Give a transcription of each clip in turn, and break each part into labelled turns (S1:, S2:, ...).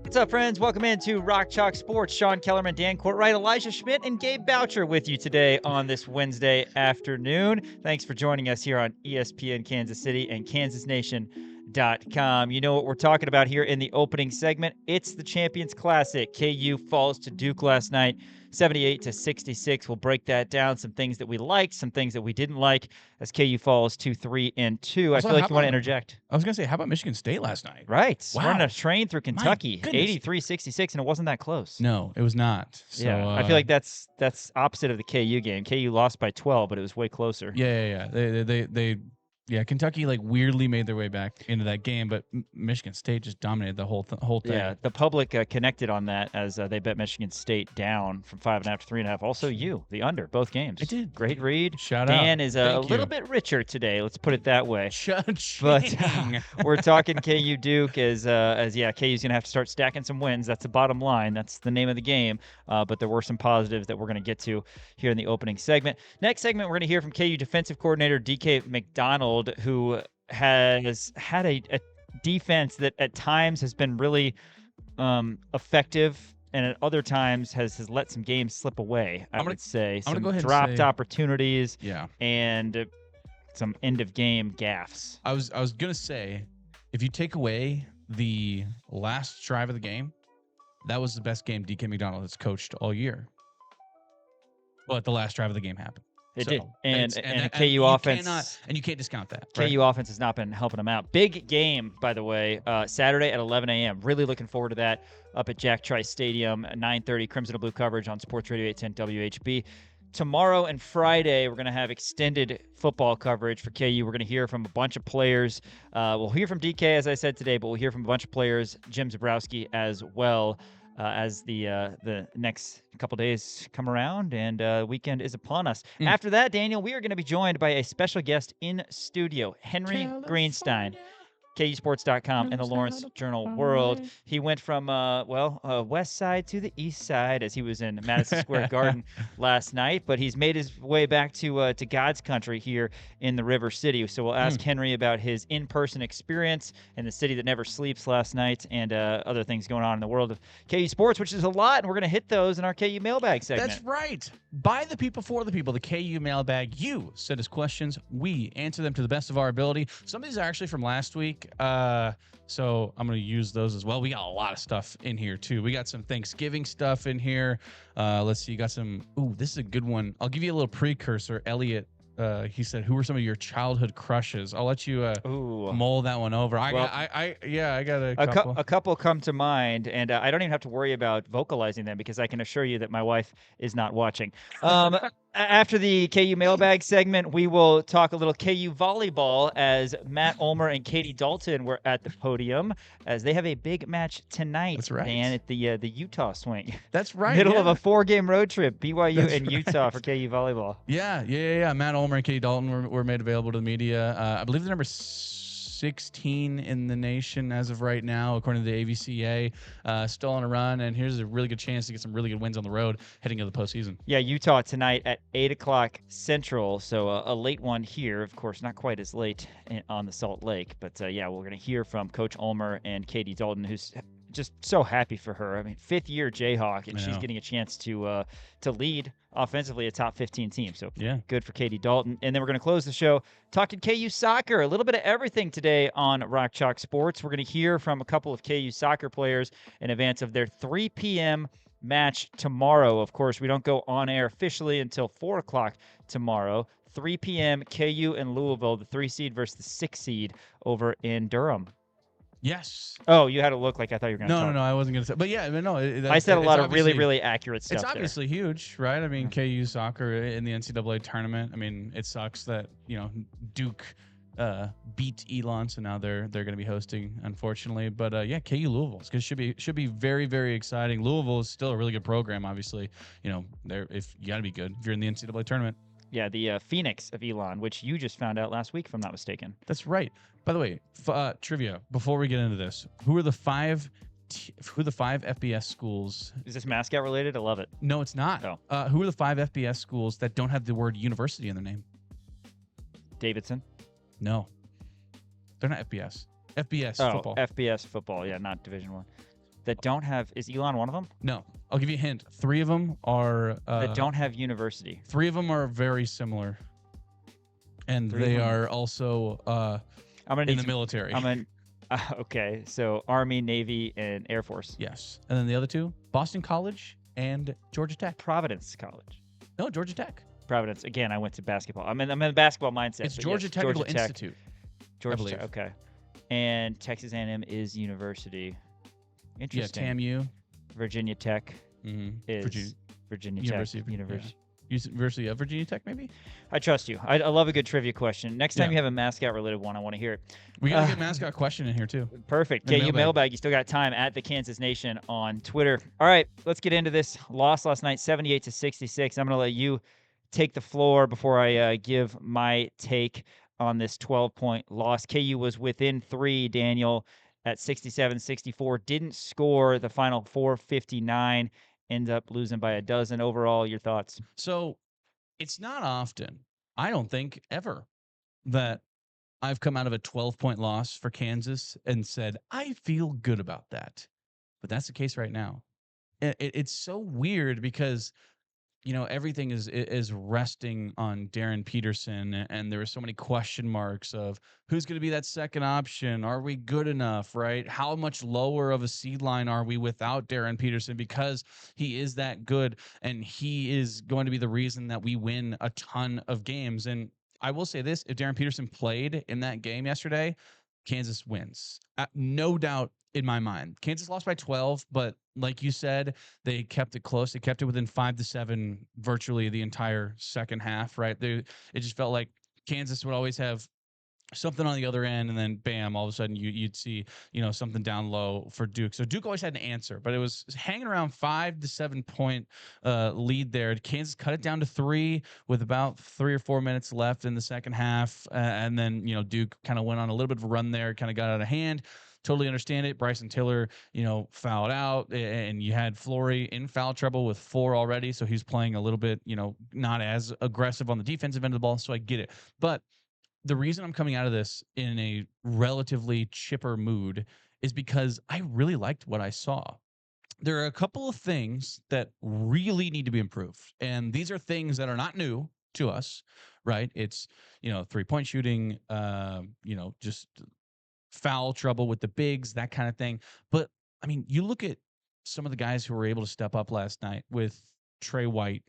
S1: What's up, friends? Welcome into Rock Chalk Sports. Sean Kellerman, Dan Courtwright, Elijah Schmidt, and Gabe Boucher with you today on this Wednesday afternoon. Thanks for joining us here on ESPN Kansas City and KansasNation.com. You know what we're talking about here in the opening segment. It's the Champions Classic. KU falls to Duke last night, 78-66. We'll break that down. Some things that we liked, some things that we didn't like, as KU falls 2-3-2. I feel like you want to interject.
S2: I was going to say, how about Michigan State last night?
S1: Right.
S2: Wow.
S1: Running a train through Kentucky, 83-66, and it wasn't that close.
S2: No, it was not. So,
S1: yeah, I feel like that's opposite of the KU game. KU lost by 12, but it was way closer.
S2: Yeah. They Kentucky weirdly made their way back into that game, but Michigan State just dominated the whole thing.
S1: Yeah, the public connected on that as they bet Michigan State down from 5.5 to 3.5. Also, the under both games.
S2: I did.
S1: Great read.
S2: Shout out.
S1: Dan is a little bit richer today. Let's put it that way.
S2: But
S1: we're talking KU Duke as KU's gonna have to start stacking some wins. That's the bottom line. That's the name of the game. But there were some positives that we're gonna get to here in the opening segment. Next segment, we're gonna hear from KU defensive coordinator DK McDonald, who has had a defense that at times has been really effective, and at other times has let some games slip away. I would say some dropped opportunities, and some end of game gaffes.
S2: I was gonna say, if you take away the last drive of the game, that was the best game DK McDonald has coached all year. But the last drive of the game happened.
S1: It did. And the KU offense.
S2: And you can't discount that.
S1: KU offense has not been helping them out. Big game, by the way, Saturday at 11 a.m. Really looking forward to that up at Jack Trice Stadium, 9:30, Crimson and Blue coverage on Sports Radio 810 WHB. Tomorrow and Friday, we're going to have extended football coverage for KU. We're going to hear from a bunch of players. We'll hear from DK, as I said today, but we'll hear from a bunch of players, Jim Zabrowski as well. As the next couple days come around and weekend is upon us. After that, Daniel, we are going to be joined by a special guest in studio, Henry Greenstein, KUSports.com and the Lawrence Journal-World. He went from west side to the east side as he was in Madison Square Garden last night, but he's made his way back to God's country here in the River City. So we'll ask Henry about his in-person experience in the city that never sleeps last night and other things going on in the world of KU sports, which is a lot, and we're going to hit those in our KU Mailbag segment.
S2: That's right. By the people, for the people, the KU Mailbag. You send us questions. We answer them to the best of our ability. Some of these are actually from last week. So I'm going to use those as well. We got a lot of stuff in here too. We got some Thanksgiving stuff in here. Let's see. You got some. Ooh, this is a good one. I'll give you a little precursor. Elliot, he said, who were some of your childhood crushes? I'll let you mull that one over. I got a couple.
S1: A couple come to mind, and I don't even have to worry about vocalizing them because I can assure you that my wife is not watching. After the KU Mailbag segment, we will talk a little KU Volleyball as Matt Ulmer and Katie Dalton were at the podium as they have a big match tonight.
S2: That's right.
S1: And at the Utah swing.
S2: That's right.
S1: Middle of a 4-game road trip, BYU and Utah for KU Volleyball.
S2: Yeah. Matt Ulmer and Katie Dalton were made available to the media. I believe the number 16 in the nation as of right now, according to the AVCA. Still on a run, and here's a really good chance to get some really good wins on the road heading into the postseason. Yeah,
S1: Utah tonight at 8 o'clock Central, so a late one here. Of course, not quite as late on the Salt Lake, but we're going to hear from Coach Ulmer and Katie Dalton, who's just so happy for her. I mean, 5th-year Jayhawk, and she's getting a chance to lead offensively a top 15 team. So good for Katie Dalton. And then we're going to close the show talking KU soccer. A little bit of everything today on Rock Chalk Sports. We're going to hear from a couple of KU soccer players in advance of their 3 p.m. match tomorrow. Of course, we don't go on air officially until 4 o'clock tomorrow. 3 p.m. KU and Louisville, the 3 seed versus the 6 seed over in Durham.
S2: Yes.
S1: Oh, you had to look like I thought you were going to talk.
S2: No, I wasn't going to say. But
S1: I said a lot of really, really accurate stuff.
S2: It's obviously huge, right? I mean, KU soccer in the NCAA tournament. I mean, it sucks that, Duke beat Elon, so now they're going to be hosting, unfortunately. But KU Louisville should be very, very exciting. Louisville is still a really good program, obviously. If you got to be good if you're in the NCAA tournament.
S1: Yeah, the Phoenix of Elon, which you just found out last week, if I'm not mistaken.
S2: That's right. By the way, trivia, before we get into this, who are the five FBS schools?
S1: Is this mascot related? I love it.
S2: No, it's not.
S1: Oh.
S2: Who are the 5 FBS schools that don't have the word university in their name?
S1: Davidson?
S2: No. They're not FBS. FBS football.
S1: FBS football, not Division I. that don't have, is Elon one of them?
S2: No, I'll give you a hint. 3 of them are
S1: That don't have university.
S2: 3 of them are very similar, and
S1: 3 of
S2: they
S1: them.
S2: are also
S1: I'm gonna
S2: in
S1: need
S2: the
S1: some,
S2: military.
S1: I'm gonna. Okay, so Army, Navy, and Air Force.
S2: Yes, and then the other 2, Boston College and Georgia Tech.
S1: Providence College.
S2: No, Georgia Tech.
S1: Providence. Again, I went to basketball. I'm in the basketball mindset.
S2: It's
S1: but
S2: Georgia
S1: yes,
S2: Technical
S1: Georgia Tech.
S2: Institute.
S1: Georgia
S2: believe.
S1: Tech. Okay. And Texas A&M is university.
S2: Yeah,
S1: Interesting.
S2: TAMU.
S1: Virginia Tech
S2: Mm-hmm.
S1: is Virginia
S2: University
S1: Tech.
S2: of-
S1: University.
S2: University of Virginia Tech, maybe?
S1: I trust you. I love a good trivia question. Next time
S2: Yeah.
S1: you have a mascot related one, I want to hear it.
S2: We got a
S1: Uh,
S2: good mascot question in here, too.
S1: Perfect.
S2: And
S1: KU
S2: mailbag.
S1: Mailbag. You still got time at the Kansas Nation on Twitter. All right, let's get into this. Loss last night, 78-66. I'm going to let you take the floor before I give my take on this 12-point loss. KU was within 3, Daniel, at 67-64. Didn't score the final 4:59. End up losing by a dozen. Overall, your thoughts?
S2: So it's not often, I don't think ever, that I've come out of a 12-point loss for Kansas and said, I feel good about that. But that's the case right now. It's so weird because, everything is resting on Darren Peterson, and there were so many question marks of who's going to be that second option. Are we good enough, right? How much lower of a seed line are we without Darren Peterson, because he is that good and he is going to be the reason that we win a ton of games. And I will say this, if Darren Peterson played in that game yesterday, Kansas wins. No doubt in my mind. Kansas lost by 12, but like you said, they kept it close. They kept it within 5 to 7 virtually the entire second half, right? It just felt like Kansas would always have something on the other end, and then bam, all of a sudden you'd see something down low for Duke. So Duke always had an answer, but it was hanging around 5 to 7 point lead there. Kansas cut it down to 3 with about 3 or 4 minutes left in the second half, and then Duke kind of went on a little bit of a run there, kind of got out of hand. Totally understand it. Bryson Tiller, fouled out, and you had Flory in foul trouble with 4 already, so he's playing a little bit, not as aggressive on the defensive end of the ball. So I get it, but the reason I'm coming out of this in a relatively chipper mood is because I really liked what I saw. There are a couple of things that really need to be improved, and these are things that are not new to us, right? It's 3-point shooting, just foul trouble with the bigs, that kind of thing. But I mean, you look at some of the guys who were able to step up last night with Trey White,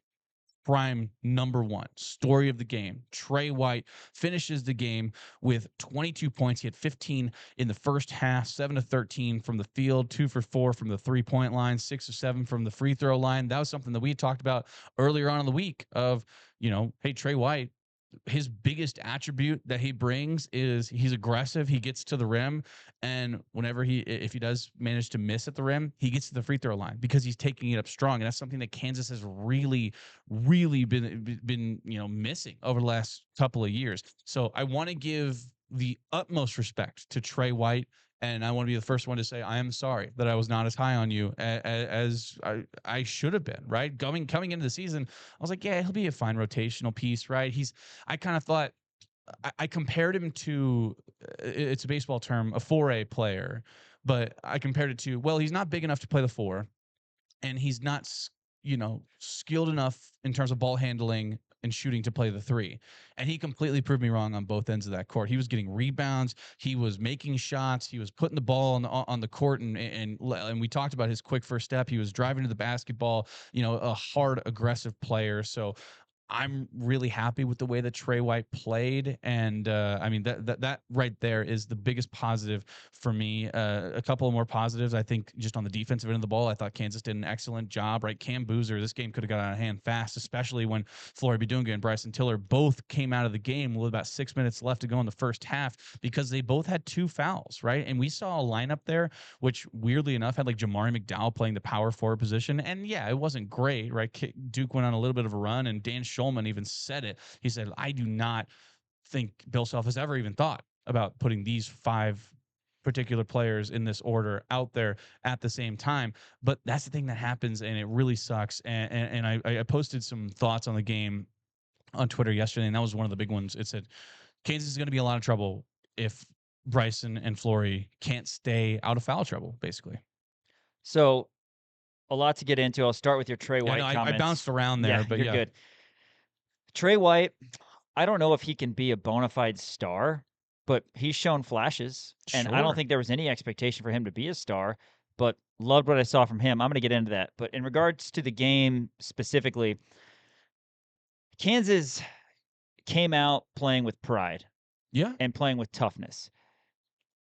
S2: prime number 1 story of the game. Trey White finishes the game with 22 points. He had 15 in the first half, 7 of 13 from the field, 2 for 4 from the 3-point line, 6 of 7 from the free throw line. That was something that we had talked about earlier on in the week of, hey, Trey White, his biggest attribute that he brings is he's aggressive. He gets to the rim, and if he does manage to miss at the rim, he gets to the free throw line because he's taking it up strong. And that's something that Kansas has really, really been missing over the last couple of years. So I want to give the utmost respect to Trey White. And I want to be the first one to say, I am sorry that I was not as high on you as I should have been, right? Coming into the season, I was like, yeah, he'll be a fine rotational piece, right? I kind of thought, I compared him to, it's a baseball term, a 4A player, but I compared it to, well, he's not big enough to play the 4, and he's not, skilled enough in terms of ball handling and shooting to play the 3. And he completely proved me wrong on both ends of that court. He was getting rebounds. He was making shots. He was putting the ball on the court. And we talked about his quick first step. He was driving to the basketball, a hard, aggressive player. So I'm really happy with the way that Trey White played, and I mean that right there is the biggest positive for me. A couple of more positives, I think, just on the defensive end of the ball. I thought Kansas did an excellent job. Right, Cam Boozer, this game could have got out of hand fast, especially when Flory Bidunga and Bryson Tiller both came out of the game with about 6 minutes left to go in the first half because they both had 2 fouls. Right, and we saw a lineup there, which weirdly enough had like Jamari McDowell playing the power forward position, and yeah, it wasn't great. Right, Duke went on a little bit of a run, and Dan Schulman even said it. He said, I do not think Bill Self has ever even thought about putting these 5 particular players in this order out there at the same time. But that's the thing that happens, and it really sucks. And I posted some thoughts on the game on Twitter yesterday, and that was one of the big ones. It said, Kansas is going to be in a lot of trouble if Bryson and Flory can't stay out of foul trouble, basically.
S1: So a lot to get into. I'll start with your Trey
S2: Yeah,
S1: White
S2: no, I
S1: comments.
S2: bounced around there, but
S1: you're
S2: yeah.
S1: good. Trey White, I don't know if he can be a bona fide star, but he's shown flashes, and I don't
S2: Sure.
S1: think there was any expectation for him to be a star, but loved what I saw from him. I'm going to get into that. But in regards to the game specifically, Kansas came out playing with pride
S2: Yeah.
S1: and playing with toughness.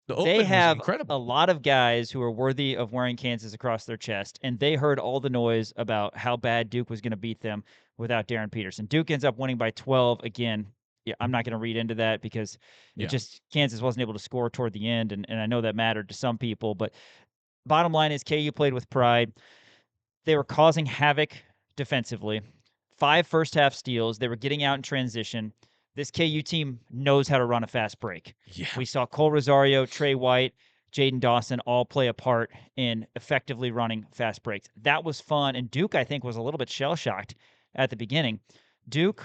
S2: The
S1: They
S2: open was
S1: have
S2: incredible.
S1: a lot of guys who are worthy of wearing Kansas across their chest, and they heard all the noise about how bad Duke was going to beat them without Darren Peterson. Duke ends up winning by 12 again. Yeah, I'm not going to read into that because it just Kansas wasn't able to score toward the end, and I know that mattered to some people. But bottom line is KU played with pride. They were causing havoc defensively. 5 first-half steals. They were getting out in transition. This KU team knows how to run a fast break.
S2: Yeah.
S1: We saw Cole Rosario, Trey White, Jaden Dawson all play a part in effectively running fast breaks. That was fun, and Duke, I think, was a little bit shell-shocked at the beginning. Duke,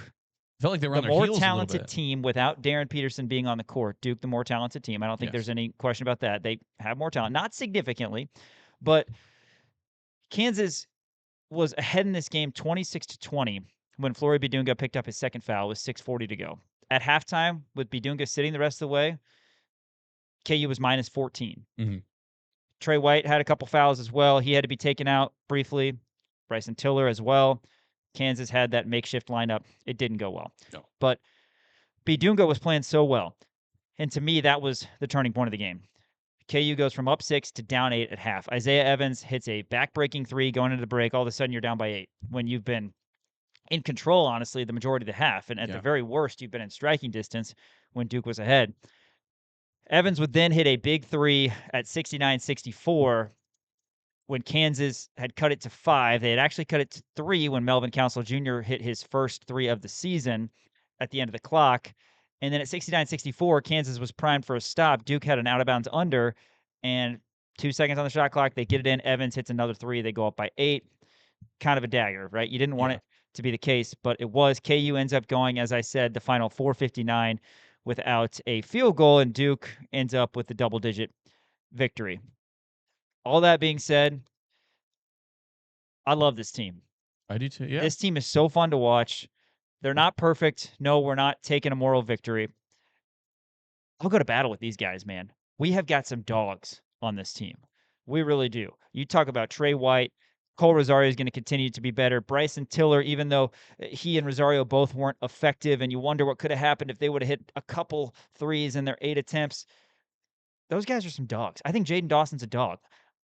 S2: Felt like they were
S1: the
S2: on their
S1: more
S2: heels a little
S1: talented
S2: bit.
S1: team without Darren Peterson being on the court. Duke, the more talented team. I don't think
S2: Yes.
S1: there's any question about that. They have more talent. Not significantly, but Kansas was ahead in this game 26-20 when Flory Bidunga picked up his second foul with 6:40 to go. At halftime, with Bidunga sitting the rest of the way, KU was minus 14.
S2: Mhm.
S1: Trey White had a couple fouls as well. He had to be taken out briefly. Bryson Tiller as well. Kansas had that makeshift lineup. It didn't go well.
S2: No.
S1: But Bidunga was playing so well. And to me, that was the turning point of the game. KU goes from up 6 to down 8 at half. Isaiah Evans hits a back-breaking 3 going into the break. All of a sudden, you're down by 8 when you've been in control, honestly, the majority of the half. And at the very worst, you've been in striking distance when Duke was ahead. Evans would then hit a big 3 at 69-64 when Kansas had cut it to 5. They had actually cut it to 3 when Melvin Council Jr. hit his first 3 of the season at the end of the clock. And then at 69-64, Kansas was primed for a stop. Duke had an out-of-bounds under, and 2 seconds on the shot clock. They get it in. Evans hits another 3. They go up by 8. Kind of a dagger, right? You didn't want it to be the case, but it was. KU ends up going, as I said, the final 4:59 without a field goal, and Duke ends up with the double-digit victory. All that being said, I love this team.
S2: I do too. Yeah.
S1: This team is so fun to watch. They're not perfect. No, we're not taking a moral victory. I'll go to battle with these guys, man. We have got some dogs on this team. We really do. You talk about Trey White. Cole Rosario is going to continue to be better. Bryson Tiller, even though he and Rosario both weren't effective, and you wonder what could have happened if they would have hit a couple threes in their 8 attempts. Those guys are some dogs. I think Jaden Dawson's a dog.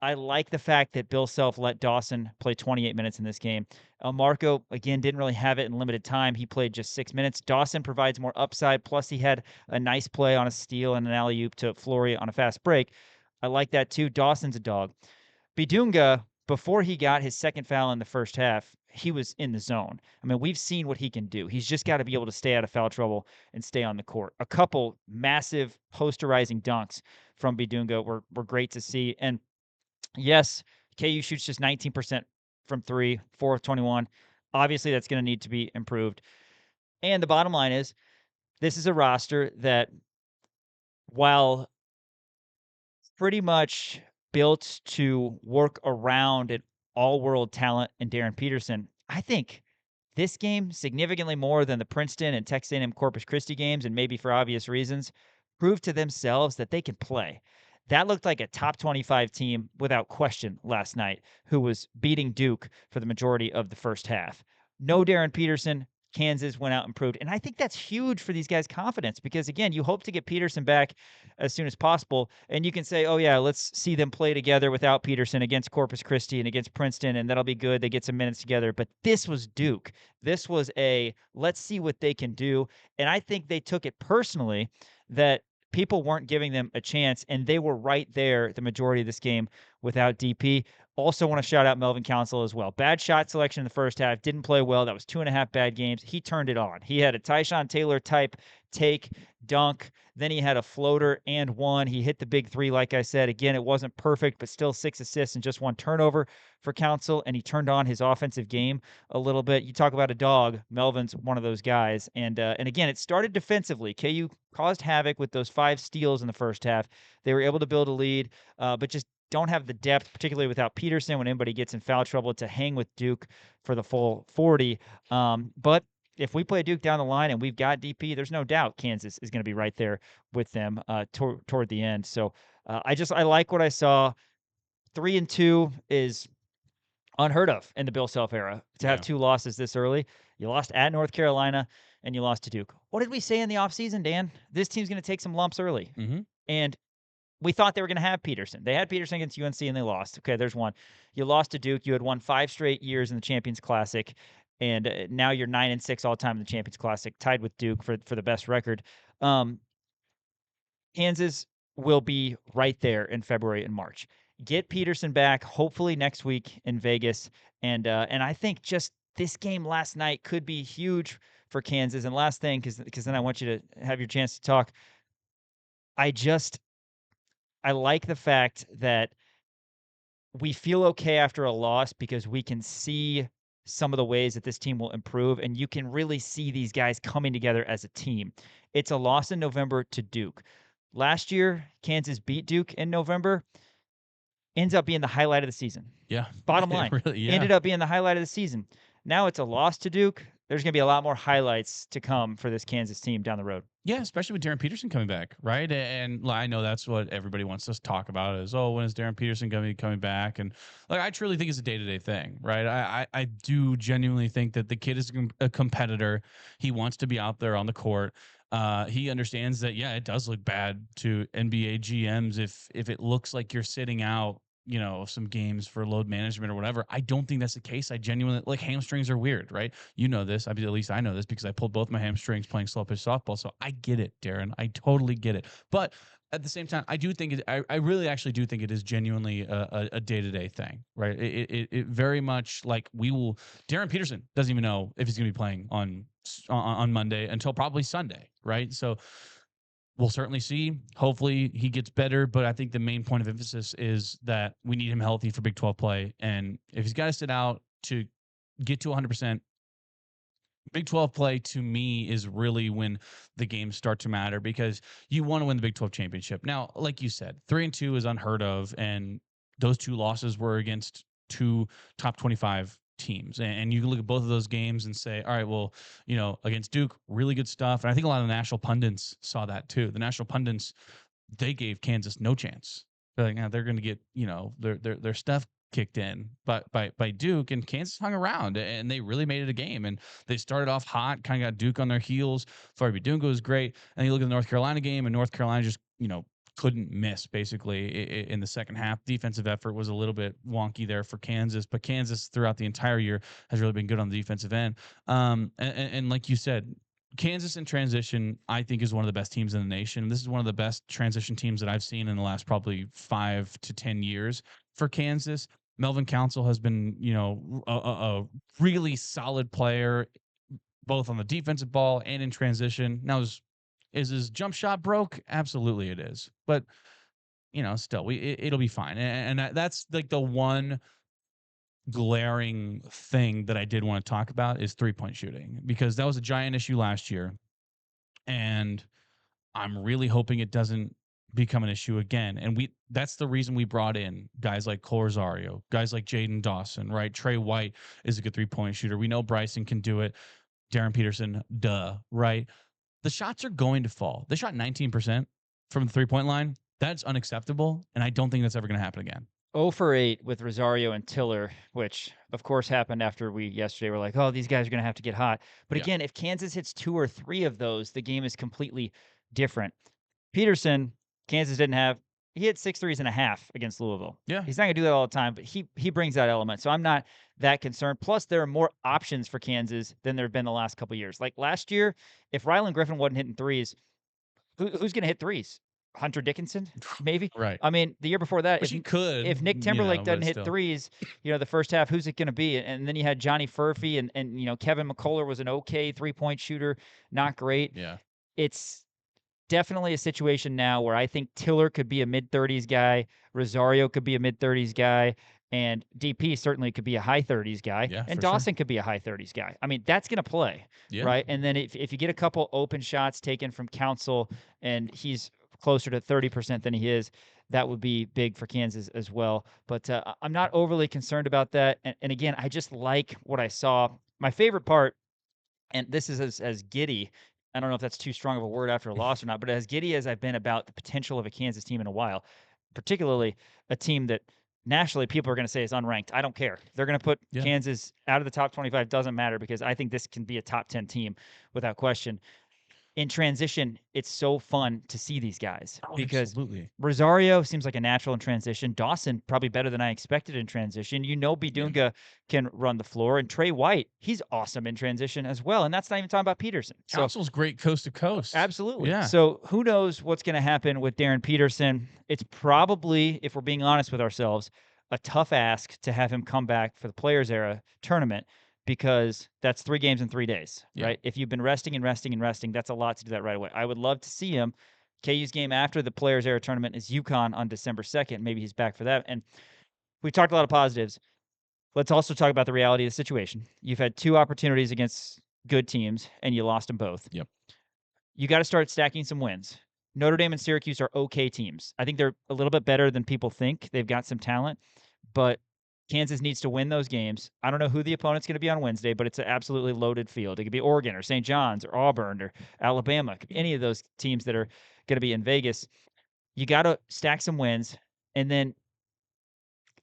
S1: I like the fact that Bill Self let Dawson play 28 minutes in this game. Marco, again, didn't really have it in limited time. He played just 6 minutes. Dawson provides more upside, plus he had a nice play on a steal and an alley-oop to Flory on a fast break. I like that too. Dawson's a dog. Bidunga, before he got his second foul in the first half, he was in the zone. I mean, we've seen what he can do. He's just got to be able to stay out of foul trouble and stay on the court. A couple massive posterizing dunks from Bidunga were great to see. And yes, KU shoots just 19% from 3, 4 of 21. Obviously, that's going to need to be improved. And the bottom line is, this is a roster that, while pretty much built to work around an all-world talent in Darren Peterson, I think this game, significantly more than the Princeton and Texas A&M Corpus Christi games, and maybe for obvious reasons, proved to themselves that they can play. That looked like a top 25 team without question last night, who was beating Duke for the majority of the first half. No Darren Peterson. Kansas went out and improved. And I think that's huge for these guys' confidence because, again, you hope to get Peterson back as soon as possible. And you can say, oh, yeah, let's see them play together without Peterson against Corpus Christi and against Princeton, and that'll be good. They get some minutes together. But this was Duke. This was a let's see what they can do. And I think they took it personally that people weren't giving them a chance, and they were right there the majority of this game without DP. Also want to shout out Melvin Council as well. Bad shot selection in the first half. Didn't play well. That was 2.5 bad games. He turned it on. He had a Tyshawn Taylor type take, dunk. Then he had a floater and one. He hit the big 3, like I said. Again, it wasn't perfect, but still 6 assists and just 1 turnover for Council, and he turned on his offensive game a little bit. You talk about a dog. Melvin's one of those guys. And again, it started defensively. KU caused havoc with those 5 steals in the first half. They were able to build a lead, but just don't have the depth, particularly without Peterson when anybody gets in foul trouble, to hang with Duke for the full 40. But if we play Duke down the line and we've got DP, there's no doubt Kansas is going to be right there with them toward the end. So I like what I saw. 3-2 is unheard of in the Bill Self era to have 2 losses this early. You lost at North Carolina and you lost to Duke. What did we say in the offseason, Dan? This team's going to take some lumps early. And we thought they were going to have Peterson. They had Peterson against UNC and they lost. Okay, there's one. You lost to Duke. You had won 5 straight years in the Champions Classic, and now you're 9-6 all time in the Champions Classic, tied with Duke for the best record. Kansas will be right there in February and March. Get Peterson back, hopefully next week in Vegas, and I think just this game last night could be huge for Kansas. And last thing, because then I want you to have your chance to talk. I like the fact that we feel okay after a loss because we can see some of the ways that this team will improve, and you can really see these guys coming together as a team. It's a loss in November to Duke. Last year, Kansas beat Duke in November. Ends up being the highlight of the season.
S2: Yeah.
S1: Bottom line.
S2: Really,
S1: ended up being the highlight of the season. Now it's a loss to Duke. There's going to be a lot more highlights to come for this Kansas team down the road.
S2: Yeah, especially with Darren Peterson coming back, right? And I know that's what everybody wants us to talk about is, when is Darren Peterson going to be coming back? And I truly think it's a day-to-day thing, right? I do genuinely think that the kid is a competitor. He wants to be out there on the court. He understands that, it does look bad to NBA GMs if it looks like you're sitting out, some games for load management or whatever. I don't think that's the case. I genuinely hamstrings are weird, right? You know this. At least I know this because I pulled both my hamstrings playing slow pitch softball. So I get it, Darren. I totally get it. But at the same time, I do think I really actually do think it is genuinely a day-to-day thing, right? It very much Darren Peterson doesn't even know if he's going to be playing on Monday until probably Sunday, right? So we'll certainly see. Hopefully he gets better, but I think the main point of emphasis is that we need him healthy for Big 12 play. And if he's got to sit out to get to 100%, Big 12 play to me is really when the games start to matter because you want to win the Big 12 championship. Now, like you said, 3-2 is unheard of, and those 2 losses were against 2 top 25 teams. And you can look at both of those games and say, all right, well, against Duke, really good stuff. And I think a lot of the national pundits saw that too. The national pundits, they gave Kansas no chance. They're like, they're going to get, their stuff kicked in by Duke, and Kansas hung around and they really made it a game. And they started off hot, kind of got Duke on their heels. Farby Dunga was great. And you look at the North Carolina game, and North Carolina just, couldn't miss basically in the second half. Defensive effort was a little bit wonky there for Kansas, but Kansas throughout the entire year has really been good on the defensive end. And like you said, Kansas in transition, I think, is one of the best teams in the nation. This is one of the best transition teams that I've seen in the last probably 5 to 10 years for Kansas. Melvin Council has been, a really solid player, both on the defensive ball and in transition. Now, is his jump shot broke? Absolutely it is. But, still, it'll be fine. And that's like the one glaring thing that I did want to talk about is 3-point shooting, because that was a giant issue last year. And I'm really hoping it doesn't become an issue again. And that's the reason we brought in guys like Cole Rosario, guys like Jaden Dawson, right? Trey White is a good 3-point shooter. We know Bryson can do it. Darren Peterson, right? The shots are going to fall. They shot 19% from the 3-point line. That's unacceptable, and I don't think that's ever going to happen again.
S1: 0 for 8 with Rosario and Tiller, which, of course, happened after we yesterday were like, these guys are going to have to get hot. But again, if Kansas hits 2 or 3 of those, the game is completely different. Peterson, Kansas didn't have. He hit 6 threes and a half against Louisville.
S2: Yeah.
S1: He's not going to do that all the time, but he brings that element. So I'm not that concerned. Plus, there are more options for Kansas than there have been the last couple of years. Like last year, if Rylan Griffin wasn't hitting threes, who's going to hit threes? Hunter Dickinson, maybe?
S2: Right.
S1: I mean, the year before that,
S2: if
S1: Nick Timberlake doesn't hit threes, the first half, who's it going to be? And then you had Johnny Furphy and Kevin McCullough was an okay 3-point shooter, not great.
S2: Yeah.
S1: It's definitely a situation now where I think Tiller could be a mid-30s guy, Rosario could be a mid-30s guy, and DP certainly could be a high 30s guy, and Dawson could be a high 30s guy. I mean, that's going to play, right? And then if you get a couple open shots taken from Council, and he's closer to 30% than he is, that would be big for Kansas as well. But I'm not overly concerned about that. And again, I just like what I saw. My favorite part, and this is as giddy, I don't know if that's too strong of a word after a loss or not, but as giddy as I've been about the potential of a Kansas team in a while, particularly a team that nationally people are going to say is unranked. I don't care. They're going to put Kansas out of the top 25. Doesn't matter, because I think this can be a top 10 team without question. In transition, it's so fun to see these guys because Rosario seems like a natural in transition. Dawson, probably better than I expected in transition. Bidunga can run the floor. And Trey White, he's awesome in transition as well. And that's not even talking about Peterson.
S2: Council's great coast to coast.
S1: Absolutely.
S2: Yeah.
S1: So who knows what's going to happen with Darren Peterson. It's probably, if we're being honest with ourselves, a tough ask to have him come back for the Players Era tournament, because that's 3 games in 3 days, right? If you've been resting, that's a lot to do that right away. I would love to see him. KU's game after the Players Era tournament is UConn on December 2nd. Maybe he's back for that. And we talked a lot of positives. Let's also talk about the reality of the situation. You've had 2 opportunities against good teams, and you lost them both.
S2: Yep.
S1: You got to start stacking some wins. Notre Dame and Syracuse are okay teams. I think they're a little bit better than people think. They've got some talent, but Kansas needs to win those games. I don't know who the opponent's going to be on Wednesday, but it's an absolutely loaded field. It could be Oregon or St. John's or Auburn or Alabama. It could be any of those teams that are going to be in Vegas. You got to stack some wins. And then,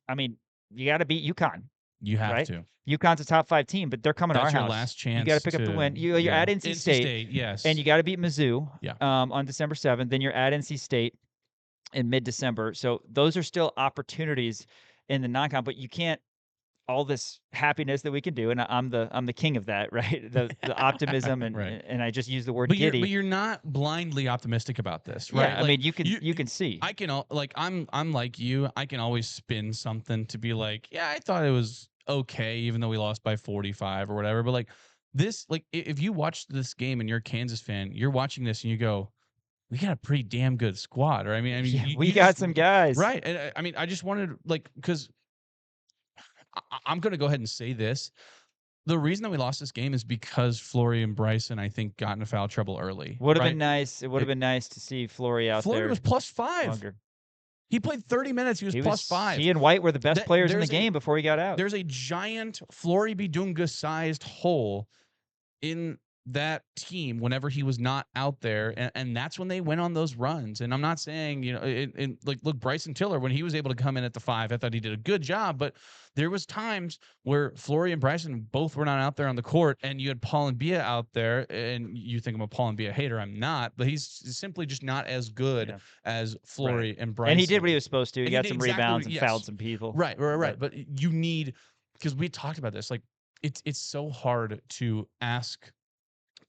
S1: I mean, you got to beat UConn.
S2: You have to.
S1: UConn's a top 5 team, but they're coming to our house.
S2: That's your last chance.
S1: You got to pick up the win. You're at NC State.
S2: Yes.
S1: And you got to beat Mizzou on December 7th. Then you're at NC State in mid-December. So those are still opportunities in the non-con, but you can't, all this happiness that we can do, and I'm the king of that, right? The optimism and and I just use the word giddy.
S2: But you're not blindly optimistic about this, right?
S1: Yeah, I mean, you can see.
S2: I can I'm like you. I can always spin something to be like, yeah, I thought it was okay, even though we lost by 45 or whatever. But if you watch this game and you're a Kansas fan, you're watching this and you go, we got a pretty damn good squad, right? I mean,
S1: we got some guys,
S2: right? And I mean, I just wanted because I'm going to go ahead and say this: the reason that we lost this game is because Flory and Bryson, I think, got into foul trouble early.
S1: Would have been nice. It would have been nice to see Flory out there.
S2: Flory was +5.
S1: Longer.
S2: He played 30 minutes. He was +5.
S1: He and White were the best players in the game before he got out.
S2: There's a giant Flory Bidunga-sized hole in that team whenever he was not out there, and that's when they went on those runs. And I'm not saying, look, Bryson Tiller, when he was able to come in at the 5, I thought he did a good job, but there was times where Flory and Bryson both were not out there on the court, and you had Paul and Bia out there, and you think I'm a Paul and Bia hater. I'm not, but he's simply just not as good as Flory and Bryson.
S1: And he did what he was supposed to. He got some rebounds and fouled some people.
S2: Right. But you need, because we talked about this, like it's so hard to ask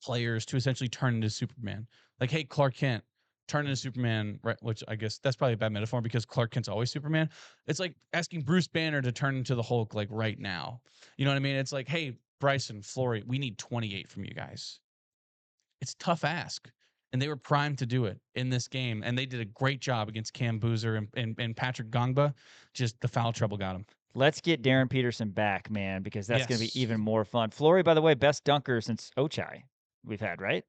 S2: players to essentially turn into Superman. Like, hey, Clark Kent, turn into Superman, right? Which I guess that's probably a bad metaphor because Clark Kent's always Superman. It's like asking Bruce Banner to turn into the Hulk, like right now. You know what I mean? It's like, hey, Bryson, Flory, we need 28 from you guys. It's a tough ask. And they were primed to do it in this game. And they did a great job against Cam Boozer and Patrick Gongba. Just the foul trouble got him.
S1: Let's get Darren Peterson back, man, because that's going to be even more fun. Flory, by the way, best dunker since Ochai we've had, right?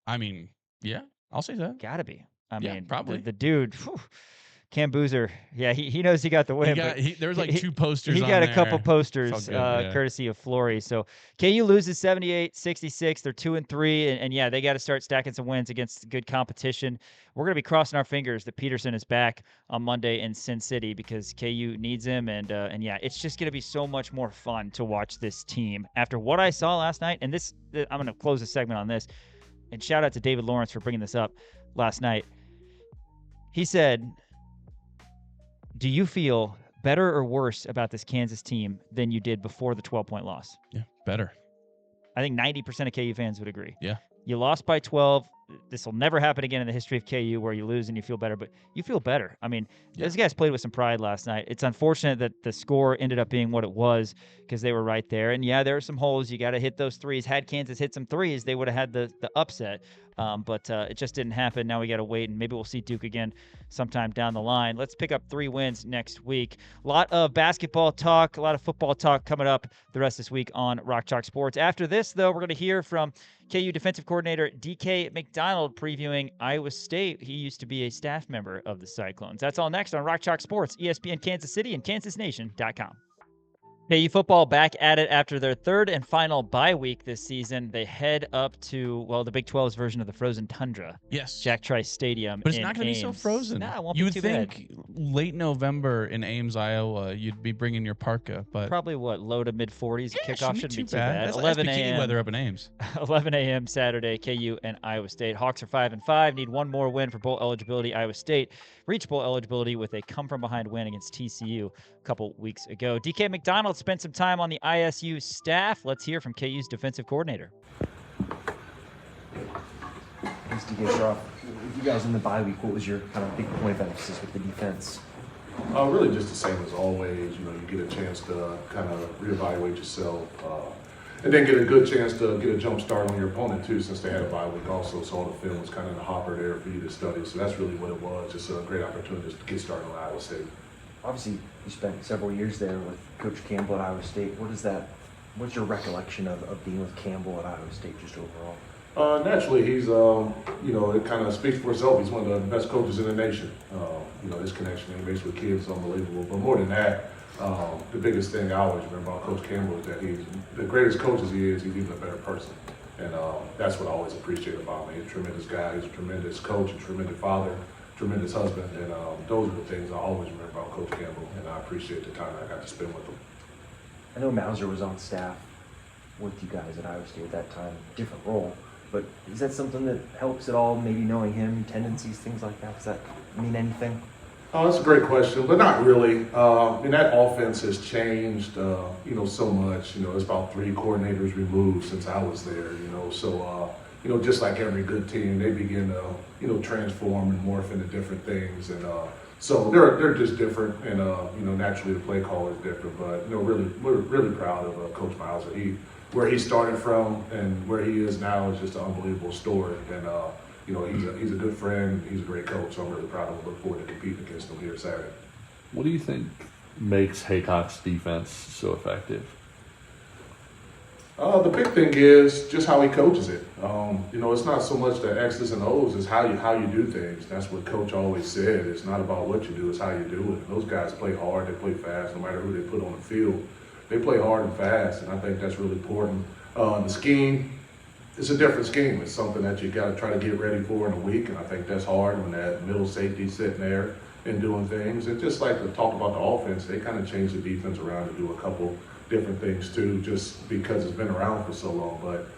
S2: I mean, yeah, I'll say that.
S1: Gotta be. I mean,
S2: probably.
S1: The dude, Cam Boozer, he knows he got the win.
S2: There's like 2 posters.
S1: He got a couple posters, courtesy of Flory. So KU loses 78-66. They're 2-3, and yeah, they got to start stacking some wins against good competition. We're gonna be crossing our fingers that Peterson is back on Monday in Sin City because KU needs him, and yeah, it's just gonna be so much more fun to watch this team after what I saw last night. And this, I'm gonna close the segment on this, and shout out to David Lawrence for bringing this up last night. He said, do you feel better or worse about this Kansas team than you did before the 12-point loss?
S2: Yeah, better.
S1: I think 90% of KU fans would agree.
S2: Yeah.
S1: You lost by 12. This will never happen again in the history of KU where you lose and you feel better, but you feel better. I mean, those guys played with some pride last night. It's unfortunate that the score ended up being what it was because they were right there. And yeah, there are some holes. You got to hit those threes. Had Kansas hit some threes, they would have had the upset. But it just didn't happen. Now we got to wait, and maybe we'll see Duke again sometime down the line. Let's pick up 3 wins next week. A lot of basketball talk, a lot of football talk coming up the rest of this week on Rock Chalk Sports. After this, though, we're going to hear from KU defensive coordinator DK McDonald. McDonald previewing Iowa State. He used to be a staff member of the Cyclones. That's all next on Rock Chalk Sports, ESPN Kansas City and KansasNation.com. KU football back at it after their third and final bye week this season. They head up to, the Big 12's version of the frozen tundra.
S2: Yes.
S1: Jack Trice Stadium.
S2: But it's not going to be so frozen.
S1: Nah, it won't
S2: you
S1: be
S2: would
S1: too
S2: think late November in Ames, Iowa, you'd be bringing your parka. But
S1: probably low to mid 40s. Kickoff shouldn't be too bad.
S2: That's
S1: 11
S2: bikini
S1: a.m.
S2: weather up in Ames.
S1: 11 a.m. Saturday, KU and Iowa State. Hawks are 5-5. Need one more win for bowl eligibility. Iowa State reached bowl eligibility with a come-from-behind win against TCU a couple weeks ago. DK McDonald spent some time on the ISU staff. Let's hear from KU's defensive coordinator.
S3: Thanks, DK. Start off with you guys in the bye week. What was your kind of big point of emphasis with the defense?
S4: Really just the same as always. You get a chance to kind of reevaluate yourself, and then get a good chance to get a jump start on your opponent too, since they had a bye week also. So all the film was kind of in the hopper there for you to study. So that's really what it was. Just a great opportunity to get started on Iowa State.
S3: Obviously, you spent several years there with Coach Campbell at Iowa State. What's your recollection of being with Campbell at Iowa State just overall?
S4: Naturally, he's, it kind of speaks for itself. He's one of the best coaches in the nation. His connection he makes with kids is unbelievable. But more than that, the biggest thing I always remember about Coach Campbell is that he's the greatest coach as he is, he's even a better person. And that's what I always appreciate about him. He's a tremendous guy. He's a tremendous coach, a tremendous father, tremendous husband. And those are the things I always remember about Coach Campbell. And I appreciate the time I got to spend with him.
S3: I know Mauser was on staff with you guys at Iowa State at that time, different role. But is that something that helps at all, maybe knowing him, tendencies, things like that? Does that mean anything?
S4: Oh, that's a great question, but not really. That offense has changed, so much. It's about 3 coordinators removed since I was there, So, just like every good team, they begin to, transform and morph into different things. And so they're just different. And, naturally the play call is different. But, we're really proud of Coach Mauser. Where he started from and where he is now is just an unbelievable story. And, he's a good friend. He's a great coach. So I'm really proud of him. Look forward to competing against him here Saturday.
S5: What do you think makes Haycock's defense so effective?
S4: The big thing is just how he coaches it. It's not so much the X's and O's, it's how you do things. That's what Coach always said. It's not about what you do, it's how you do it. Those guys play hard, they play fast, no matter who they put on the field. They play hard and fast, and I think that's really important. The scheme, it's a different scheme. It's something that you got to try to get ready for in a week, and I think that's hard when that middle safety's sitting there and doing things. And just like to talk about the offense, they kind of changed the defense around to do a couple different things too, just because it's been around for so long. But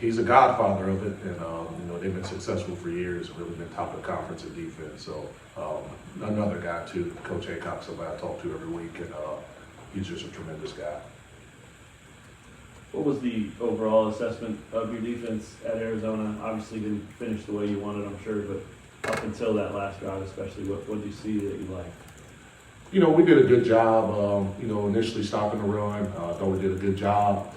S4: he's a godfather of it, and they've been successful for years, really been top of the conference in defense. So another guy too, Coach Haycock, somebody I talk to every week, and he's just a tremendous guy.
S6: What was the overall assessment of your defense at Arizona? Obviously didn't finish the way you wanted, I'm sure, but up until that last drive especially, what did you see that you liked?
S4: We did a good job, initially stopping the run. I thought we did a good job.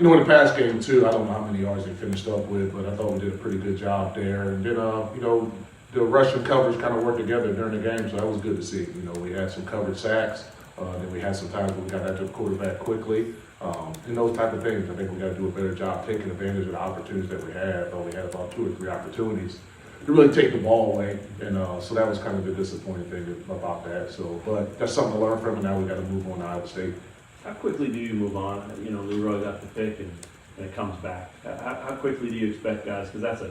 S4: In the pass game too, I don't know how many yards they finished up with, but I thought we did a pretty good job there. And then, the rushing coverage kind of worked together during the game, so that was good to see. We had some covered sacks. Then we had some times when we got after the quarterback quickly. And those type of things, I think we got to do a better job taking advantage of the opportunities that we had. We had about 2 or 3 opportunities to really take the ball away, and so that was kind of the disappointing thing about that. So, but that's something to learn from, and now we got to move on to Iowa State.
S6: How quickly do you move on? Leroy got the pick, and it comes back. How quickly do you expect guys? Because that's a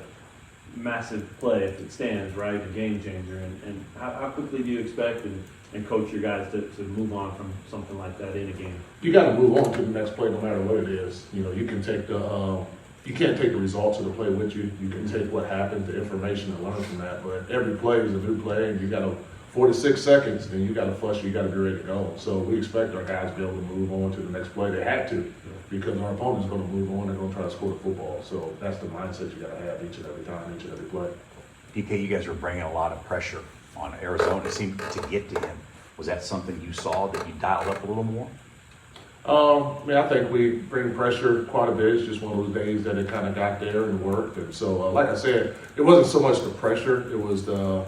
S6: massive play if it stands, right? A game changer. And how quickly do you expect and coach your guys to move on from something like that in a game?
S4: You got to move on to the next play, no matter what it is. You can take you can't take the results of the play with you. You can take what happened, the information, and learn from that. But every play is a new play, and you got 4 to 6 seconds, then you got to flush. You got to be ready to go. So we expect our guys to be able to move on to the next play. They have to, because our opponent's going to move on. They're going to try to score the football. So that's the mindset you got to have each and every time, each and every play.
S7: DK, you guys are bringing a lot of pressure on Arizona. It seemed to get to him. Was that something you saw that you dialed up a little more?
S4: I think we bring pressure quite a bit. It's just one of those days that it kind of got there and worked. And so, like I said, it wasn't so much the pressure. It was the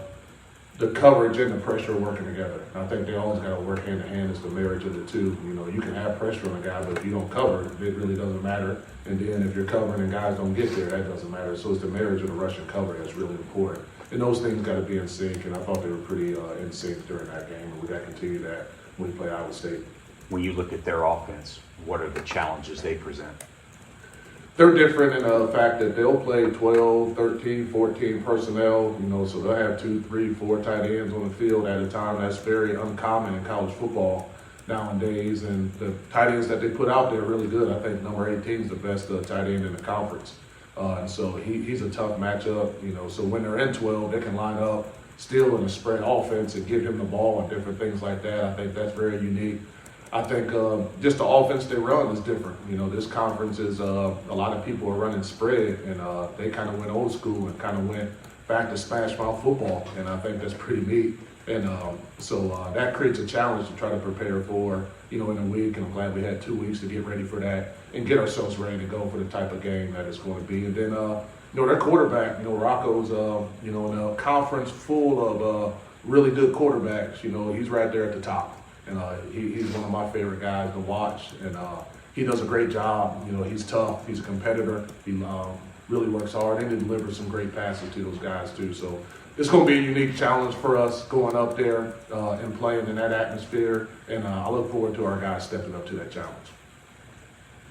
S4: the coverage and the pressure are working together. And I think they always got to work hand in hand as the marriage of the two. You know, you can have pressure on a guy, but if you don't cover, it really doesn't matter. And then if you're covering and guys don't get there, that doesn't matter. So it's the marriage of the rush and cover that's really important. And those things got to be in sync, and I thought they were pretty in sync during that game, and we got to continue that when we play Iowa State.
S7: When you look at their offense, what are the challenges they present?
S4: They're different in the fact that they'll play 12, 13, 14 personnel, you know, so they'll have 2, 3, 4 tight ends on the field at a time. That's very uncommon in college football nowadays, and the tight ends that they put out there are really good. I think number 18 is the best tight end in the conference. And so he's a tough matchup, you know, so when they're in 12, they can line up still in a spread offense and give him the ball and different things like that. I think that's very unique. I think just the offense they run is different. You know, this conference is a lot of people are running spread, and they kind of went old school and kind of went back to smash mouth football, and I think that's pretty neat. And so that creates a challenge to try to prepare for, you know, in a week, and I'm glad we had 2 weeks to get ready for that and get ourselves ready to go for the type of game that it's going to be. And then, you know, their quarterback, you know, Rocco's, you know, in a conference full of really good quarterbacks, you know, he's right there at the top. And he's one of my favorite guys to watch, and he does a great job. You know, he's tough, he's a competitor, he really works hard, and he delivers some great passes to those guys too. So it's going to be a unique challenge for us going up there and playing in that atmosphere, and I look forward to our guys stepping up to that challenge.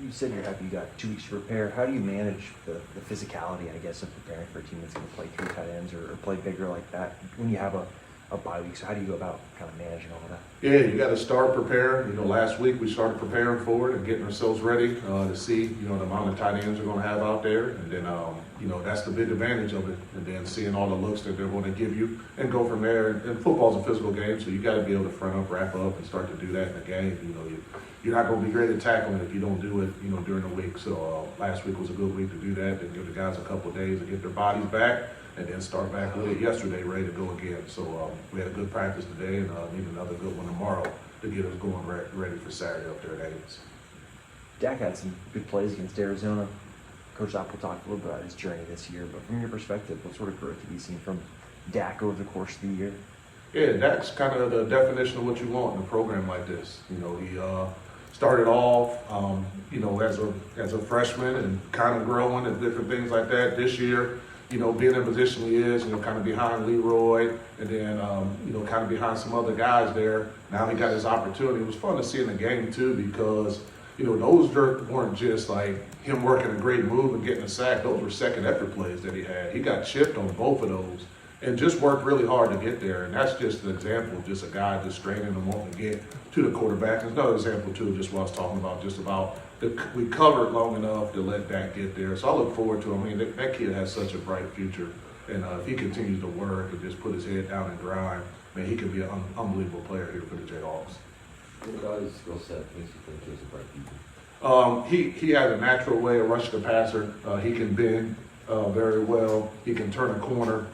S3: You said you're happy you got 2 weeks to prepare. How do you manage the physicality, I guess, of preparing for a team that's going to play 3 tight ends or play bigger like that when you have a bye week? So how do you go about kind of managing all of that?
S4: Yeah, you got to start preparing. You know, last week we started preparing for it and getting ourselves ready to see, you know, the amount of tight ends we're going to have out there. And then, you know, that's the big advantage of it. And then seeing all the looks that they're going to give you and go from there. And football's a physical game, so you got to be able to front up, wrap up, and start to do that in the game. You know, you're not going to be great at tackling if you don't do it, you know, during the week. So last week was a good week to do that. Then give the guys a couple of days to get their bodies back, and then start back with it yesterday, ready to go again. So we had a good practice today, and need another good one tomorrow to get us going ready for Saturday up there at Ames.
S3: Dak had some good plays against Arizona. Coach Apple talked a little bit about his journey this year, but from your perspective, what sort of growth have you seen from Dak over the course of the year?
S4: Yeah, Dak's kind of the definition of what you want in a program like this. You know, he started off, you know, as a freshman and kind of growing and different things like that. This year, you know, being in the position he is, you know, kind of behind Leroy, and then, you know, kind of behind some other guys there. Now he got his opportunity. It was fun to see in the game, too, because, you know, those weren't just like him working a great move and getting a sack. Those were second effort plays that he had. He got chipped on both of those and just worked really hard to get there. And that's just an example of just a guy just straining and wanting to get to the quarterback. There's another example, too, just what I was talking about, just about we covered long enough to let Dak get there. So I look forward to him. I mean, that kid has such a bright future. And if he continues to work and just put his head down and grind, man, he could be an unbelievable player here for the Jayhawks.
S8: What about his skill set makes you think he's a bright future?
S4: He has a natural way of rushing the passer. He can bend very well. He can turn a corner.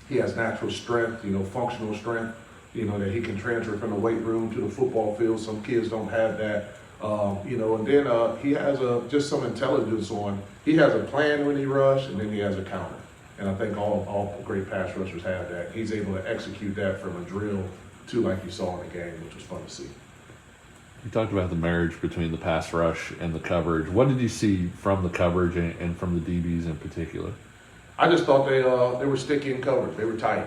S4: He has natural strength, you know, functional strength, you know, that he can transfer from the weight room to the football field. Some kids don't have that. You know, and then he has just some intelligence on. He has a plan when he rushes, and then he has a counter. And I think all great pass rushers have that. He's able to execute that from a drill to like you saw in the game, which was fun to see.
S5: You talked about the marriage between the pass rush and the coverage. What did you see from the coverage and from the DBs in particular?
S4: I just thought they were sticky in coverage. They were tight.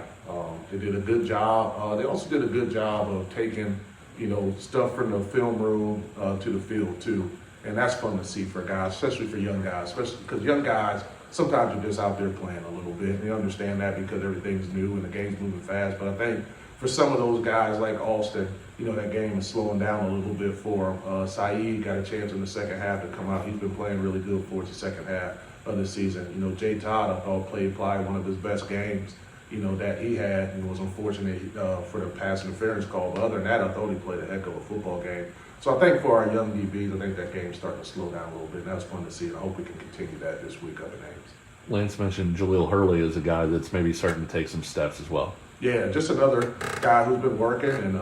S4: They did a good job. They also did a good job of taking, you know, stuff from the film room to the field too. And that's fun to see for guys, especially for young guys, especially because young guys sometimes are just out there playing a little bit. And they understand that because everything's new and the game's moving fast. But I think for some of those guys like Austin, you know, that game is slowing down a little bit for him. Saeed got a chance in the second half to come out. He's been playing really good for us the second half of the season. You know, Jay Todd, I thought, played probably one of his best games, you know, that he had. And was unfortunate for the pass interference call. But other than that, I thought he played a heck of a football game. So I think for our young DBs, I think that game's starting to slow down a little bit. And that's fun to see. And I hope we can continue that this week up in Ames.
S5: Lance mentioned Jaleel Hurley as a guy that's maybe starting to take some steps as well.
S4: Yeah, just another guy who's been working, and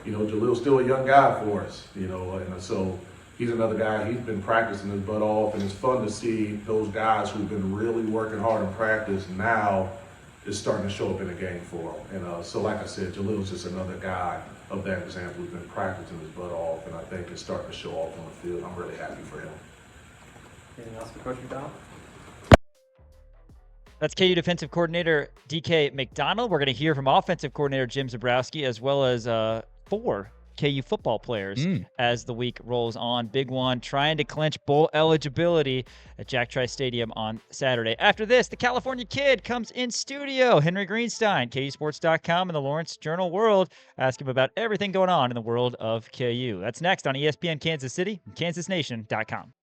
S4: you know, Jaleel's still a young guy for us, you know, and so he's another guy. He's been practicing his butt off, and it's fun to see those guys who've been really working hard in practice now is starting to show up in the game for him. And so, like I said, Jalil's just another guy of that example who's been practicing his butt off, and I think it's starting to show off on the field. I'm really happy for him.
S3: Anything else for Coach McDonald?
S1: That's KU defensive coordinator DK McDonald. We're going to hear from offensive coordinator Jim Zebrowski, as well as 4 KU football players as the week rolls on. Big one, trying to clinch bowl eligibility at Jack Trice Stadium on Saturday. After this, the California Kid comes in studio. Henry Greenstein, KUSports.com and the Lawrence Journal-World. Ask him about everything going on in the world of KU. That's next on ESPN Kansas City and KansasNation.com.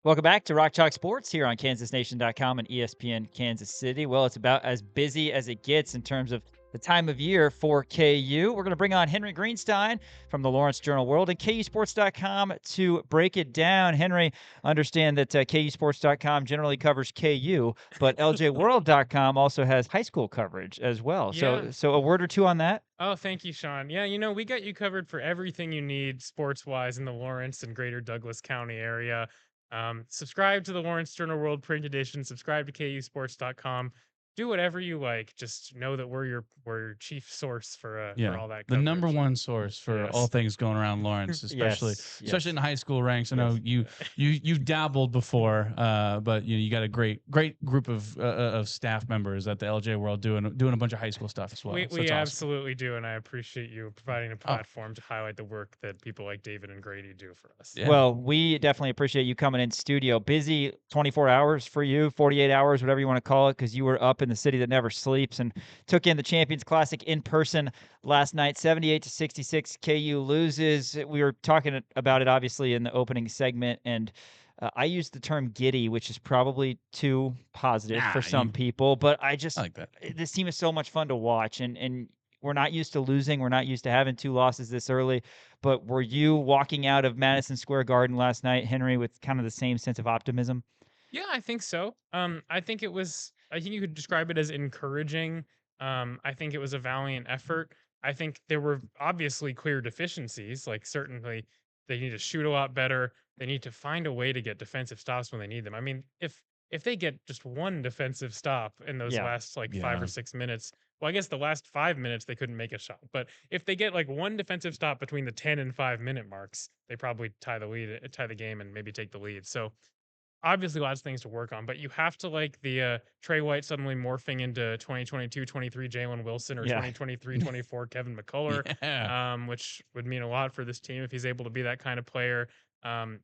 S1: Welcome back to Rock Chalk Sports here on KansasNation.com and ESPN Kansas City. Well, it's about as busy as it gets in terms of the time of year for KU. We're going to bring on Henry Greenstein from the Lawrence Journal-World and KUSports.com to break it down. Henry, understand that KUSports.com generally covers KU, but LJWorld.com also has high school coverage as well.
S9: Yeah.
S1: So a word or two on that?
S9: Oh, thank you, Sean. Yeah, we got you covered for everything you need sports-wise in the Lawrence and greater Douglas County area. Subscribe to the Lawrence Journal-World print edition. Subscribe to KUSports.com. Do whatever you like. Just know that we're your chief source for all that.
S2: The
S9: coverage.
S2: number one source for all things going around Lawrence, especially especially in the high school ranks. I know you've dabbled before, but you got a great group of staff members at the LJ World doing a bunch of high school stuff as well.
S9: We
S2: awesome.
S9: absolutely do, and I appreciate you providing a platform to highlight the work that people like David and Grady do for us.
S2: Yeah.
S1: Well, we definitely appreciate you coming in studio. Busy 24 hours for you, 48 hours, whatever you want to call it, because you were up in the city that never sleeps and took in the Champions Classic in person last night. 78-66, KU loses. We were talking about it obviously in the opening segment, and I used the term giddy, which is probably too positive for some people, but I like that. This team is so much fun to watch, and we're not used to losing. We're not used to having 2 losses this early. But were you walking out of Madison Square Garden last night, Henry, with kind of the same sense of optimism?
S9: Yeah, I think so. I think you could describe it as encouraging. I think it was a valiant effort. I think there were obviously clear deficiencies. Like, certainly they need to shoot a lot better. They need to find a way to get defensive stops when they need them. I mean, if they get just one defensive stop in those last 5 or 6 minutes, well, I guess the last 5 minutes they couldn't make a shot. But if they get one defensive stop between the 10 and 5 minute marks, they probably tie the game and maybe take the lead. So obviously lots of things to work on, but you have to like the Trey White suddenly morphing into 2022-23 Jalen Wilson or 2023-24 Kevin McCullough, which would mean a lot for this team if he's able to be that kind of player.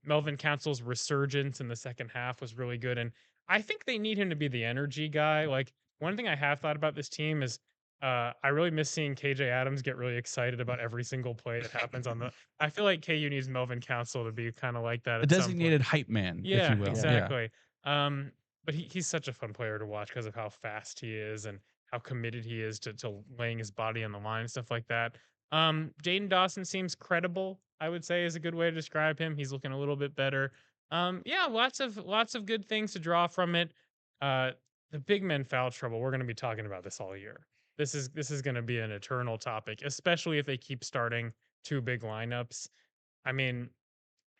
S9: Melvin Council's resurgence in the second half was really good, and I think they need him to be the energy guy. Like, one thing I have thought about this team is I really miss seeing KJ Adams get really excited about every single play that happens on the. I feel like KU needs Melvin Council to be kind of like that.
S2: A designated hype man, if you will.
S9: Exactly. But he's such a fun player to watch because of how fast he is and how committed he is to laying his body on the line and stuff like that. Jaden Dawson seems credible, I would say, is a good way to describe him. He's looking a little bit better. Lots of good things to draw from it. The big men foul trouble. We're going to be talking about this all year. This is going to be an eternal topic, especially if they keep starting 2 big lineups. I mean,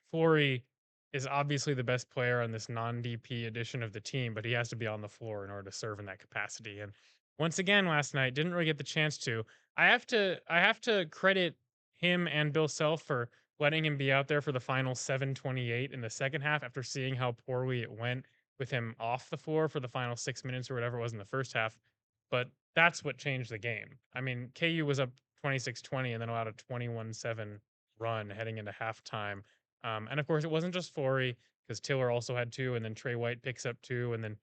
S9: Flory is obviously the best player on this non-DP edition of the team, but he has to be on the floor in order to serve in that capacity. And once again, last night, didn't really get the chance to. I have to credit him and Bill Self for letting him be out there for the final 7:28 in the second half after seeing how poorly it went with him off the floor for the final 6 minutes or whatever it was in the first half. But that's what changed the game. I mean, KU was up 26-20 and then allowed a 21-7 run heading into halftime. And of course, it wasn't just Flory, because Tiller also had 2, and then Trey White picks up 2, and then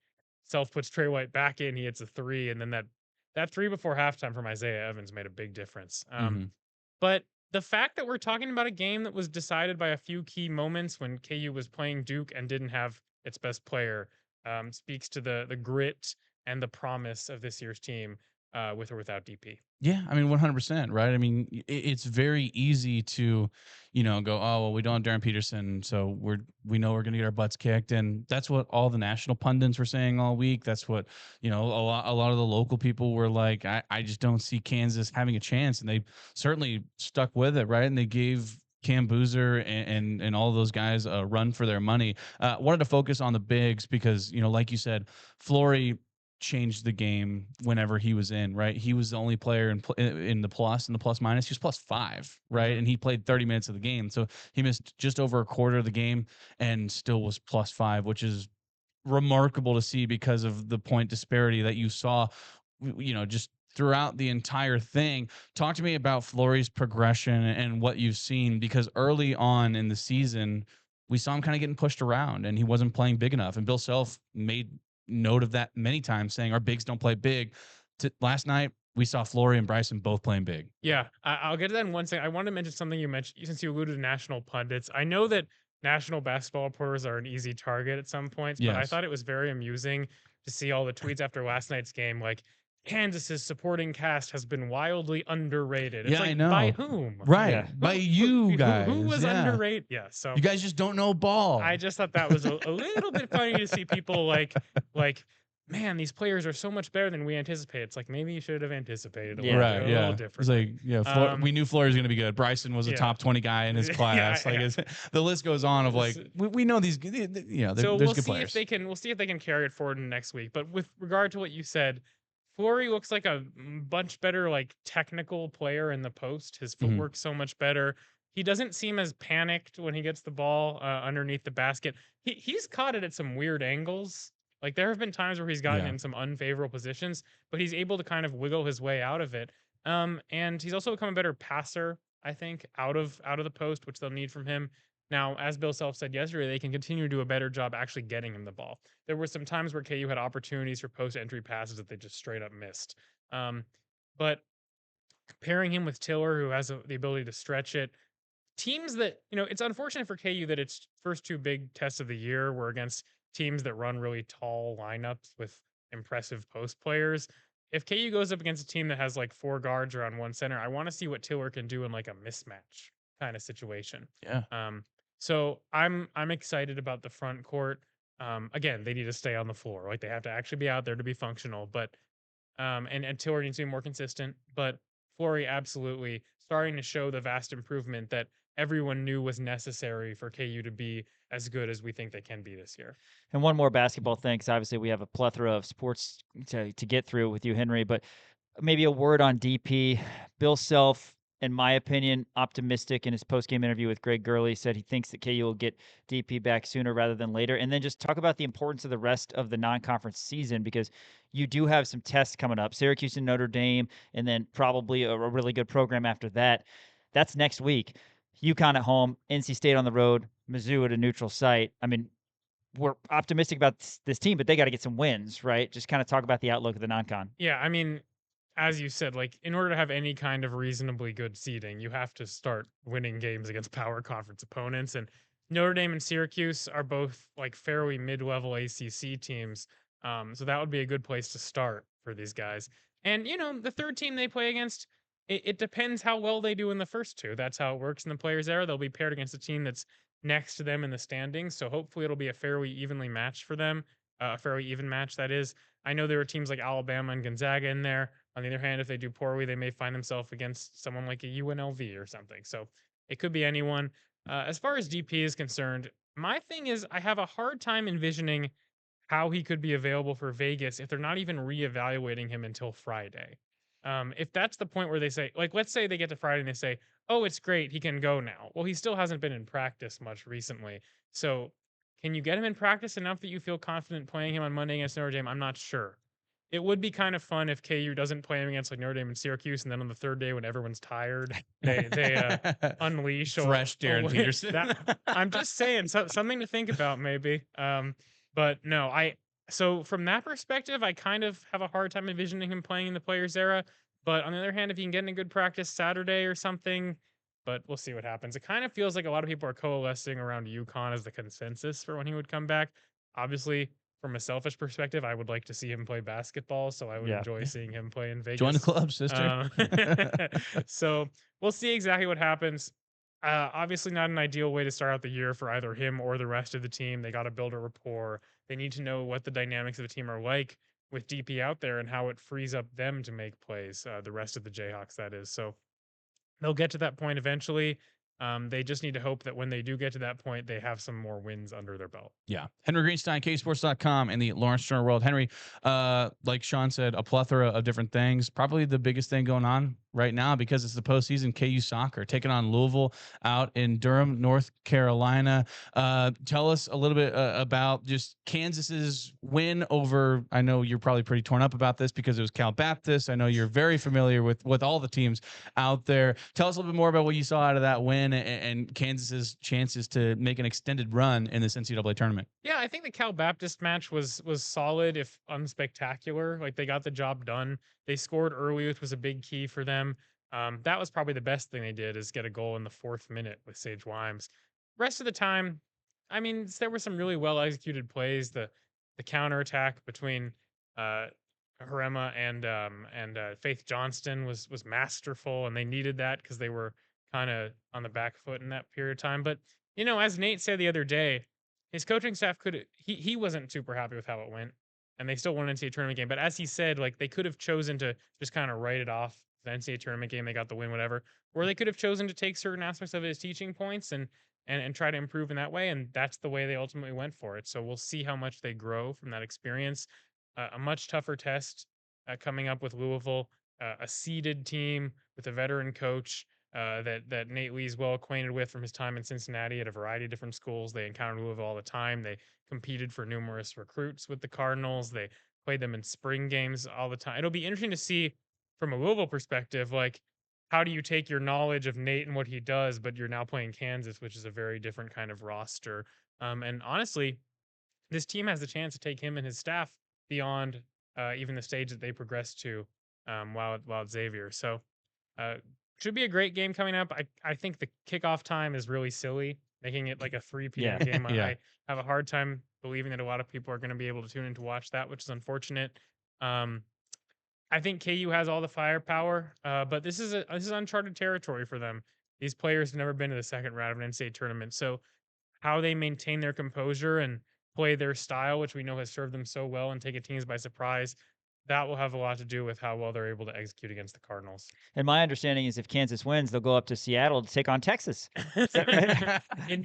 S9: Self puts Trey White back in. He hits a 3, and then that 3 before halftime from Isaiah Evans made a big difference. But the fact that we're talking about a game that was decided by a few key moments when KU was playing Duke and didn't have its best player speaks to the grit and the promise of this year's team with or without DP.
S2: Yeah, I mean, 100%, right? I mean, it's very easy to, go, oh, well, we don't have Darren Peterson, so we know we're going to get our butts kicked, and that's what all the national pundits were saying all week. That's what, a lot of the local people were like, I just don't see Kansas having a chance, and they certainly stuck with it, right? And they gave Cam Boozer and all those guys a run for their money. Wanted to focus on the bigs because, like you said, Flory changed the game whenever he was in, right? He was the only player in the plus and the plus minus. He was +5, right? And he played 30 minutes of the game. So he missed just over a quarter of the game and still was +5, which is remarkable to see because of the point disparity that you saw, just throughout the entire thing. Talk to me about Flory's progression and what you've seen, because early on in the season, we saw him kind of getting pushed around and he wasn't playing big enough. And Bill Self made note of that many times, saying our bigs don't play big. Last night, we saw Flory and Bryson both playing big.
S9: Yeah, I'll get to that in one second. I wanted to mention something you mentioned, since you alluded to national pundits. I know that national basketball reporters are an easy target at some points, but I
S2: Yes.
S9: thought it was very amusing to see all the tweets after last night's game, like, Kansas's supporting cast has been wildly underrated. It's
S2: Yeah,
S9: like,
S2: I know.
S9: by whom?
S2: Right.
S1: Yeah.
S2: By you guys.
S9: Who was
S2: Yeah.
S9: underrated? Yeah, so
S2: You guys just don't know ball.
S9: I just thought that was a little bit funny to see people like, man, these players are so much better than we anticipated. It's like, maybe you should have anticipated a
S1: Yeah.
S9: little,
S2: right.
S9: bit, a
S2: Yeah.
S9: little
S2: It's
S9: different.
S2: like, we knew Flory was going to be good. Bryson was a
S9: Yeah.
S2: top 20 guy in his
S9: Yeah,
S2: class. Like,
S9: yeah.
S2: the list goes on of like, we know these,
S9: So
S2: there's
S9: we'll
S2: good
S9: see
S2: players.
S9: if they can. We'll see if they can carry it forward in next week. But with regard to what you said, Flory looks like a bunch better, like, technical player in the post. His
S2: Mhm.
S9: footwork's so much better. He doesn't seem as panicked when he gets the ball underneath the basket. He's caught it at some weird angles. Like, there have been times where he's gotten
S2: Yeah.
S9: in some unfavorable positions, but he's able to kind of wiggle his way out of it. And he's also become a better passer, I think, out of the post, which they'll need from him. Now, as Bill Self said yesterday, they can continue to do a better job actually getting him the ball. There were some times where KU had opportunities for post-entry passes that they just straight up missed. But pairing him with Tiller, who has the ability to stretch it, teams that, it's unfortunate for KU that its first two big tests of the year were against teams that run really tall lineups with impressive post players. If KU goes up against a team that has like 4 guards around 1 center, I want to see what Tiller can do in like a mismatch kind of situation.
S2: Yeah.
S9: So I'm excited about the front court. Again, they need to stay on the floor. Like, they have to actually be out there to be functional. But and Tiller needs to be more consistent. But Flory absolutely starting to show the vast improvement that everyone knew was necessary for KU to be as good as we think they can be this year.
S1: And one more basketball thing, 'cause obviously we have a plethora of sports to get through with you, Henry, but maybe a word on DP. Bill Self, in my opinion, optimistic in his post-game interview with Greg Gurley, said he thinks that KU will get DP back sooner rather than later. And then just talk about the importance of the rest of the non-conference season, because you do have some tests coming up, Syracuse and Notre Dame, and then probably a really good program after that. That's next week. UConn at home, NC State on the road, Mizzou at a neutral site. I mean, we're optimistic about this team, but they got to get some wins, right? Just kind of talk about the outlook of the non-con.
S9: Yeah, I mean, as you said, like, in order to have any kind of reasonably good seeding, you have to start winning games against power conference opponents. And Notre Dame and Syracuse are both like fairly mid-level ACC teams. So that would be a good place to start for these guys. And, the third team they play against, it depends how well they do in the first two. That's how it works in the Players Era. They'll be paired against a team that's next to them in the standings. So hopefully it'll be a fairly evenly matched for them. A fairly even match, that is. I know there are teams like Alabama and Gonzaga in there. On the other hand, if they do poorly, they may find themselves against someone like a UNLV or something. So it could be anyone. As far as DP is concerned, my thing is I have a hard time envisioning how he could be available for Vegas if they're not even reevaluating him until Friday. If that's the point where they say, like, let's say they get to Friday and they say, oh, it's great, he can go now. Well, he still hasn't been in practice much recently. So can you get him in practice enough that you feel confident playing him on Monday against Notre Dame? I'm not sure. It would be kind of fun if KU doesn't play him against like Notre Dame and Syracuse, and then on the third day when everyone's tired, they unleash
S2: Fresh Darren Peterson.
S9: I'm just saying, something to think about maybe. But no, so from that perspective, I kind of have a hard time envisioning him playing in the Players Era. But on the other hand, if he can get in a good practice Saturday or something, but we'll see what happens. It kind of feels like a lot of people are coalescing around UConn as the consensus for when he would come back. Obviously, from a selfish perspective, I would like to see him play basketball, so I would enjoy seeing him play in Vegas.
S2: Join the club, sister.
S9: So we'll see exactly what happens. Obviously not an ideal way to start out the year for either him or the rest of the team. They got to build a rapport. They need to know what the dynamics of the team are like with DP out there and how it frees up them to make plays, the rest of the Jayhawks, that is. So they'll get to that point eventually. They just need to hope that when they do get to that point, they have some more wins under their belt.
S2: Yeah. Henry Greenstein, KSports.com, and the Lawrence Turner World. Henry, like Sean said, a plethora of different things. Probably the biggest thing going on right now, because it's the postseason, KU soccer taking on Louisville out in Durham, North Carolina. Tell us a little bit about just Kansas's win over. I know you're probably pretty torn up about this because it was Cal Baptist. I know you're very familiar with all the teams out there. Tell us a little bit more about what you saw out of that win and Kansas's chances to make an extended run in this NCAA tournament.
S9: Yeah, I think the Cal Baptist match was solid, if unspectacular. Like, they got the job done. They scored early, which was a big key for them. That was probably the best thing they did, is get a goal in the 4th minute with Sage Wimes. Rest of the time, I mean, there were some really well executed plays. The counterattack between Harema and Faith Johnston was masterful, and they needed that because they were kind of on the back foot in that period of time. But as Nate said the other day, his coaching staff he wasn't super happy with how it went, and they still won an NCAA tournament game. But as he said, like, they could have chosen to just kind of write it off, the NCAA tournament game. They got the win, whatever. Or they could have chosen to take certain aspects of his teaching points and try to improve in that way. And that's the way they ultimately went for it. So we'll see how much they grow from that experience. A much tougher test coming up with Louisville, a seeded team with a veteran coach that Nate Lee's well acquainted with from his time in Cincinnati at a variety of different schools. They encountered Louisville all the time. They competed for numerous recruits with the Cardinals. They played them in spring games all the time. It'll be interesting to see from a Louisville perspective, like, how do you take your knowledge of Nate and what he does, but you're now playing Kansas, which is a very different kind of roster. And honestly, this team has the chance to take him and his staff beyond even the stage that they progressed to while at Xavier. So should be a great game coming up. I think the kickoff time is really silly, making it like a 3 p.m. game.
S2: Yeah.
S9: I have a hard time believing that a lot of people are going to be able to tune in to watch that, which is unfortunate. I think KU has all the firepower, but this is uncharted territory for them. These players have never been to the second round of an NCAA tournament. So how they maintain their composure and play their style, which we know has served them so well, and take teams by surprise, that will have a lot to do with how well they're able to execute against the Cardinals.
S1: And my understanding is if Kansas wins, they'll go up to Seattle to take on Texas.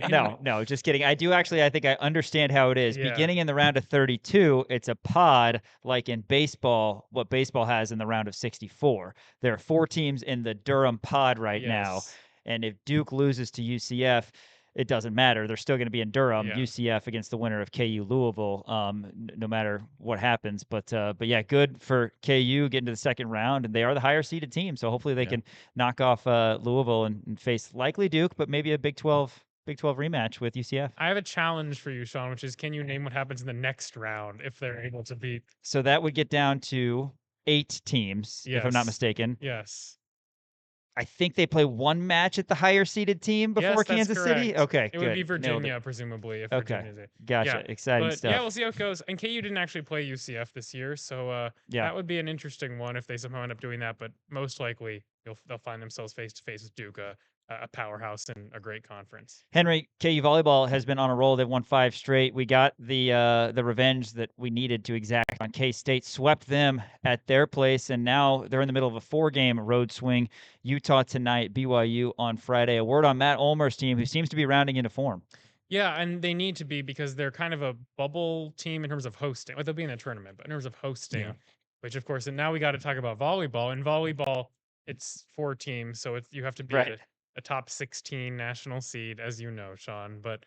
S1: No, just kidding. I think I understand how it is.
S9: Yeah.
S1: Beginning in the round of 32, it's a pod like in baseball, what baseball has in the round of 64. There are 4 teams in the Durham pod right now. And if Duke loses to UCF, it doesn't matter. They're still going to be in Durham, UCF against the winner of KU Louisville, no matter what happens. But yeah, good for KU getting to the second round, and they are the higher seeded team. So hopefully they can knock off Louisville and face likely Duke, but maybe a Big 12 rematch with UCF.
S9: I have a challenge for you, Sean, which is, can you name what happens in the next round if they're able to beat?
S1: So that would get down to 8 teams, if I'm not mistaken.
S9: Yes.
S1: I think they play 1 match at the higher seeded team before Kansas City. Okay,
S9: it would be Virginia, presumably. If Virginia's it.
S1: Gotcha.
S9: Yeah.
S1: Exciting stuff.
S9: Yeah, we'll see how it goes. And KU didn't actually play UCF this year, so that would be an interesting one if they somehow end up doing that. But most likely, they'll find themselves face to face with Duke, a powerhouse and a great conference.
S1: Henry, KU Volleyball has been on a roll. They've won 5 straight. We got the revenge that we needed to exact on K-State, swept them at their place, and now they're in the middle of a 4-game road swing. Utah tonight, BYU on Friday. A word on Matt Ulmer's team, who seems to be rounding into form.
S9: Yeah, and they need to be, because they're kind of a bubble team in terms of hosting. Well, they'll be in the tournament, but in terms of hosting, which, of course, and now we got to talk about volleyball. In volleyball, it's 4 teams, so you have to be a top 16 national seed, as you know, Sean. But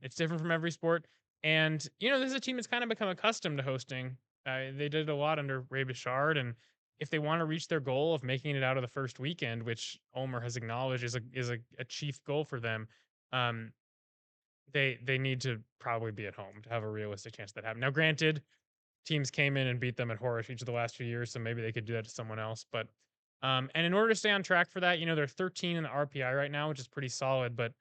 S9: it's different from every sport. And, this is a team that's kind of become accustomed to hosting. They did a lot under Ray Bichard, and if they want to reach their goal of making it out of the first weekend, which Ulmer has acknowledged is a chief goal for them, they need to probably be at home to have a realistic chance of that happening. Now, granted, teams came in and beat them at Horace each of the last few years, so maybe they could do that to someone else. But and in order to stay on track for that, they're 13 in the RPI right now, which is pretty solid, but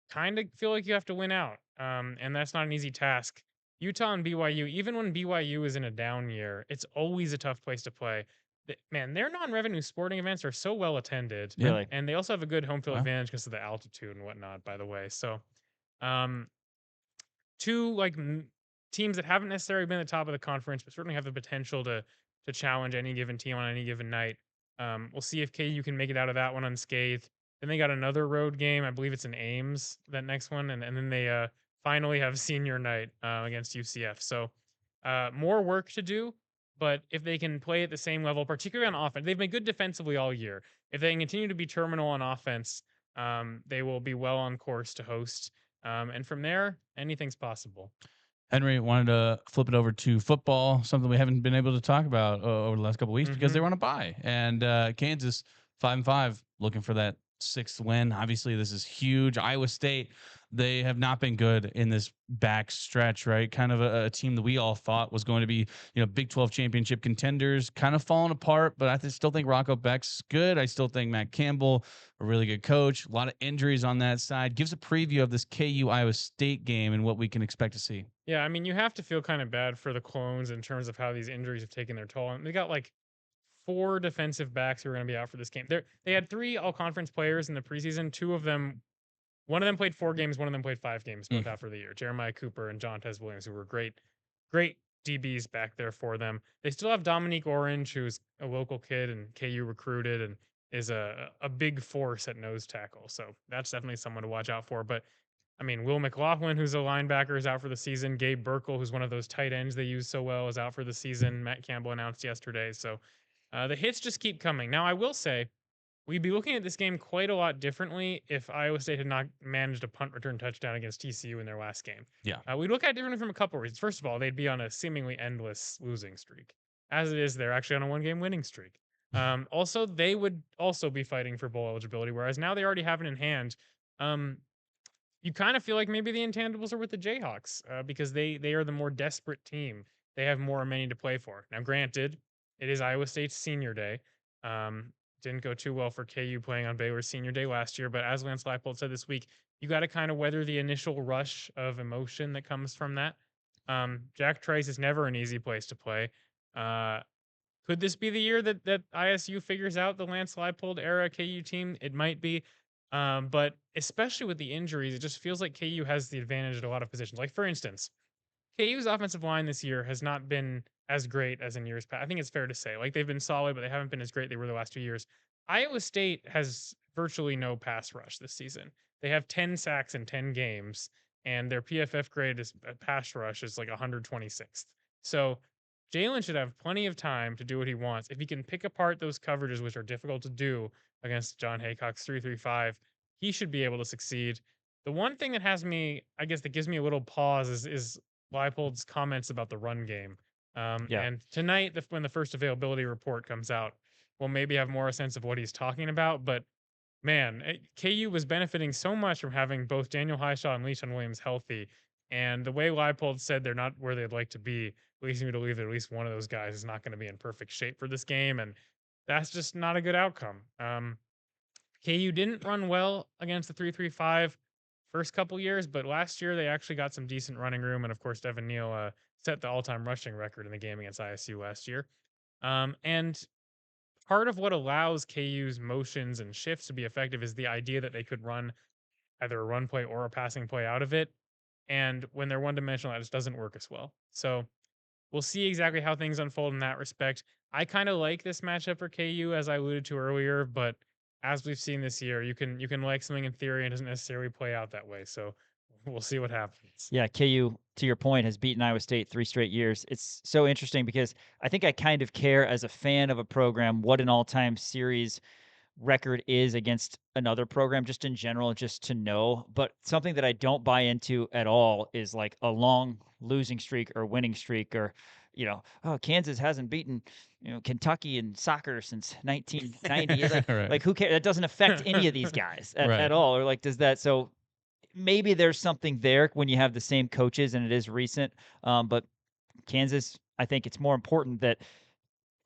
S9: kind of feel like you have to win out. And that's not an easy task. Utah and BYU, even when BYU is in a down year, it's always a tough place to play. Man, their non-revenue sporting events are so well attended.
S1: Really?
S9: And they also have a good home field advantage because of the altitude and whatnot, by the way. So 2 teams that haven't necessarily been at the top of the conference, but certainly have the potential to challenge any given team on any given night. We'll see if KU can make it out of that one unscathed. Then they got another road game. I believe it's in Ames, that next one. And then they finally have senior night against UCF. So more work to do. But if they can play at the same level, particularly on offense, they've been good defensively all year. If they can continue to be terminal on offense, they will be well on course to host. And from there, anything's possible.
S2: Henry, wanted to flip it over to football, something we haven't been able to talk about over the last couple of weeks because they were on a bye. And Kansas 5-5, looking for that 6th win. Obviously, this is huge. Iowa State, they have not been good in this back stretch, right? Kind of a team that we all thought was going to be, Big 12 championship contenders, kind of falling apart. But I still think Rocco Beck's good. I still think Matt Campbell, a really good coach. A lot of injuries on that side. Gives a preview of this KU Iowa State game and what we can expect to see.
S9: Yeah, I mean, you have to feel kind of bad for the Clones in terms of how these injuries have taken their toll. And they got like 4 defensive backs who are going to be out for this game. They had 3 all-conference players in the preseason. One of them played 4 games, one of them played 5 games, both out for the year. Jeremiah Cooper and John Tez Williams, who were great DBs back there for them. They still have Dominique Orange, who's a local kid and KU recruited and is a big force at nose tackle. So that's definitely someone to watch out for. But I mean, Will McLaughlin, who's a linebacker, is out for the season. Gabe Burkle, who's one of those tight ends they use so well, is out for the season. Matt Campbell announced yesterday. So the hits just keep coming. Now, I will say, we'd be looking at this game quite a lot differently if Iowa State had not managed a punt return touchdown against TCU in their last game.
S2: Yeah.
S9: We'd look at it differently from a couple of reasons. First of all, they'd be on a seemingly endless losing streak. As it is, they're actually on a 1-game winning streak. Also, they would also be fighting for bowl eligibility, whereas now they already have it in hand. You kind of feel like maybe the intangibles are with the Jayhawks because they are the more desperate team. They have more money to play for. Now, granted, it is Iowa State's senior day. Didn't go too well for KU playing on Baylor's senior day last year, but as Lance Leipold said this week, you got to kind of weather the initial rush of emotion that comes from that. Jack Trice is never an easy place to play. Could this be the year that ISU figures out the Lance Leipold era KU team? It might be. But especially with the injuries, it just feels like KU has the advantage at a lot of positions. Like, for instance, KU's offensive line this year has not been as great as in years past. I think it's fair to say. Like, they've been solid, but they haven't been as great they were the last 2 years. Iowa State has virtually no pass rush this season. They have 10 sacks in 10 games, and their PFF grade is pass rush is like 126th. So Jalen should have plenty of time to do what he wants. If he can pick apart those coverages, which are difficult to do against John Haycock's 3-3-5, he should be able to succeed. The one thing that has me, I guess, that gives me a little pause is Leipold's comments about the run game. And tonight, when the first availability report comes out, we'll maybe have more a sense of what he's talking about. But man, KU was benefiting so much from having both Daniel Highshaw and Leishon Williams healthy. And the way Leipold said they're not where they'd like to be leads me to believe that at least one of those guys is not going to be in perfect shape for this game. And that's just not a good outcome. KU didn't run well against the 3-3-5 first couple years, but last year they actually got some decent running room. And of course, Devin Neal set the all-time rushing record in the game against ISU last year. And part of what allows KU's motions and shifts to be effective is the idea that they could run either a run play or a passing play out of it. And when they're one-dimensional, that just doesn't work as well. So we'll see exactly how things unfold in that respect. I kind of like this matchup for KU, as I alluded to earlier, but as we've seen this year, you can like something in theory and it doesn't necessarily play out that way. So we'll see what happens.
S1: Yeah, KU, to your point, has beaten Iowa State 3 straight years. It's so interesting because I think I kind of care as a fan of a program what an all-time series record is against another program, just in general, just to know. But something that I don't buy into at all is like a long losing streak or winning streak, or Kansas hasn't beaten Kentucky in soccer since 1990. Like,
S2: Right.
S1: like who cares? That doesn't affect any of these guys at all. Or like, does that? So maybe there's something there when you have the same coaches and it is recent. But Kansas, I think it's more important that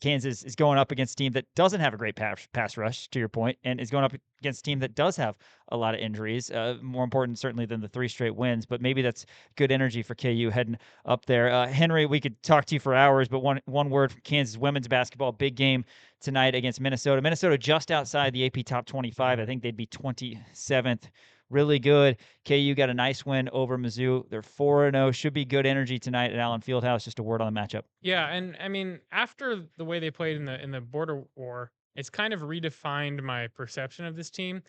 S1: Kansas is going up against a team that doesn't have a great pass rush, to your point, and is going up against a team that does have a lot of injuries. More important, certainly, than the 3 straight wins, but maybe that's good energy for KU heading up there. Henry, we could talk to you for hours, but one word from Kansas women's basketball, big game tonight against Minnesota. Minnesota just outside the AP top 25. I think they'd be 27th. Really good. KU got a nice win over Mizzou. They're 4-0. Should be good energy tonight at Allen Fieldhouse. Just a word on the matchup.
S9: Yeah, and I mean, after the way they played in the border war, it's kind of redefined my perception of this team.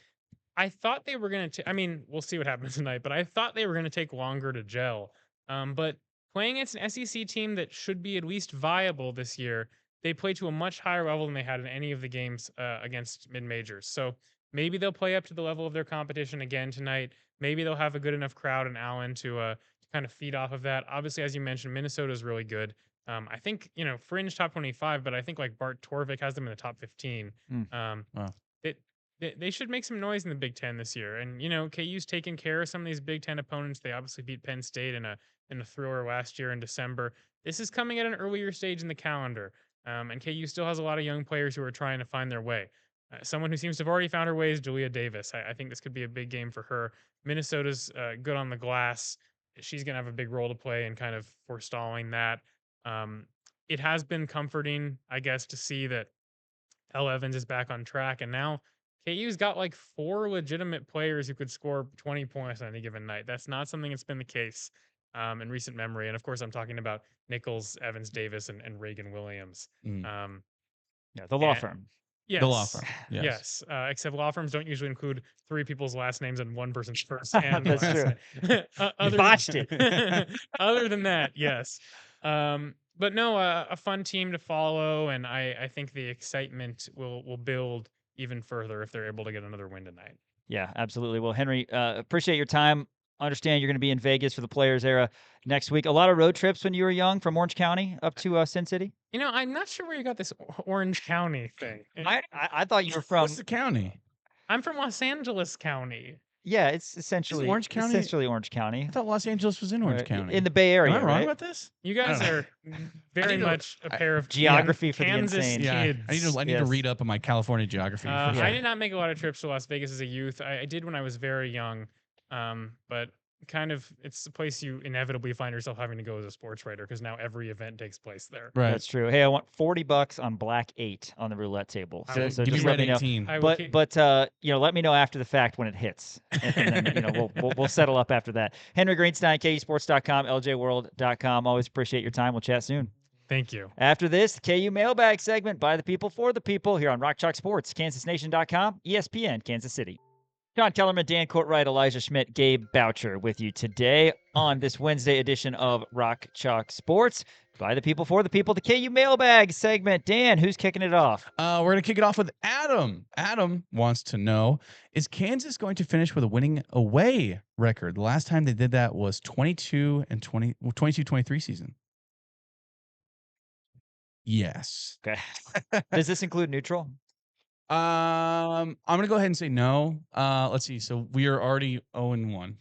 S9: I thought they were going to, I mean, we'll see what happens tonight, but I thought they were going to take longer to gel. But playing against an SEC team that should be at least viable this year, they play to a much higher level than they had in any of the games against mid-majors. So maybe they'll play up to the level of their competition again tonight. Maybe they'll have a good enough crowd in Allen to kind of feed off of that. Obviously, as you mentioned, Minnesota is really good. I think, fringe top 25, but I think like Bart Torvik has them in the top 15.
S2: Wow.
S9: They should make some noise in the Big Ten this year. And, KU's taken care of some of these Big Ten opponents. They obviously beat Penn State in a thriller last year in December. This is coming at an earlier stage in the calendar. And KU still has a lot of young players who are trying to find their way. Someone who seems to have already found her way is Julia Davis. I think this could be a big game for her. Minnesota's good on the glass. She's going to have a big role to play in kind of forestalling that. It has been comforting, I guess, to see that Elle Evans is back on track. And now KU's got like 4 legitimate players who could score 20 points on any given night. That's not something that's been the case in recent memory. And of course, I'm talking about Nichols, Evans, Davis, and Reagan Williams.
S1: Yeah, the law firm.
S9: Yes.
S2: The law firm.
S9: Yes. Except law firms don't usually include 3 people's last names and 1 person's first and
S1: That's
S9: last
S1: true.
S9: name.
S1: You botched it.
S9: Other than that, yes. But no, a fun team to follow, and I think the excitement will build even further if they're able to get another win tonight.
S1: Yeah, absolutely. Well, Henry, appreciate your time. Understand you're going to be in Vegas for the Players Era next week. A lot of road trips when you were young from Orange County up to Sin City.
S9: I'm not sure where you got this Orange County thing.
S1: I thought you were from.
S2: What's the county?
S9: I'm from Los Angeles County.
S1: Yeah, it's essentially
S2: Orange County?
S1: Essentially Orange County.
S2: I thought Los Angeles was in Orange County.
S1: In the Bay Area.
S2: Am I wrong
S1: right?
S2: about this?
S9: You guys are very much a pair of
S1: geography for
S9: Kansas
S1: the insane.
S9: kids.
S2: I need to read up on my California geography.
S9: I did not make a lot of trips to Las Vegas as a youth. I did when I was very young, but kind of it's a place you inevitably find yourself having to go as a sports writer because now every event takes place there.
S2: Right.
S1: That's true. Hey, I want $40 on black 8 on the roulette table. So
S2: Give
S1: just
S2: me
S1: let
S2: red
S1: me know.
S2: 18.
S1: But let me know after the fact when it hits, and then we'll settle up after that. Henry Greenstein, KUSports.com, LJWorld.com. Always appreciate your time. We'll chat soon.
S9: Thank you.
S1: After this, the KU Mailbag segment by the people for the people here on Rock Chalk Sports, KansasNation.com, ESPN, Kansas City. John Kellerman, Dan Courtwright, Elijah Schmidt, Gabe Boucher with you today on this Wednesday edition of Rock Chalk Sports. By the people, for the people, the KU Mailbag segment. Dan, who's kicking it off?
S2: We're going to kick it off with Adam. Adam wants to know, is Kansas going to finish with a winning away record? The last time they did that was 22-23 season. Yes.
S1: Okay. Does this include neutral?
S2: I'm gonna go ahead and say no. Let's see. So we are already 0-1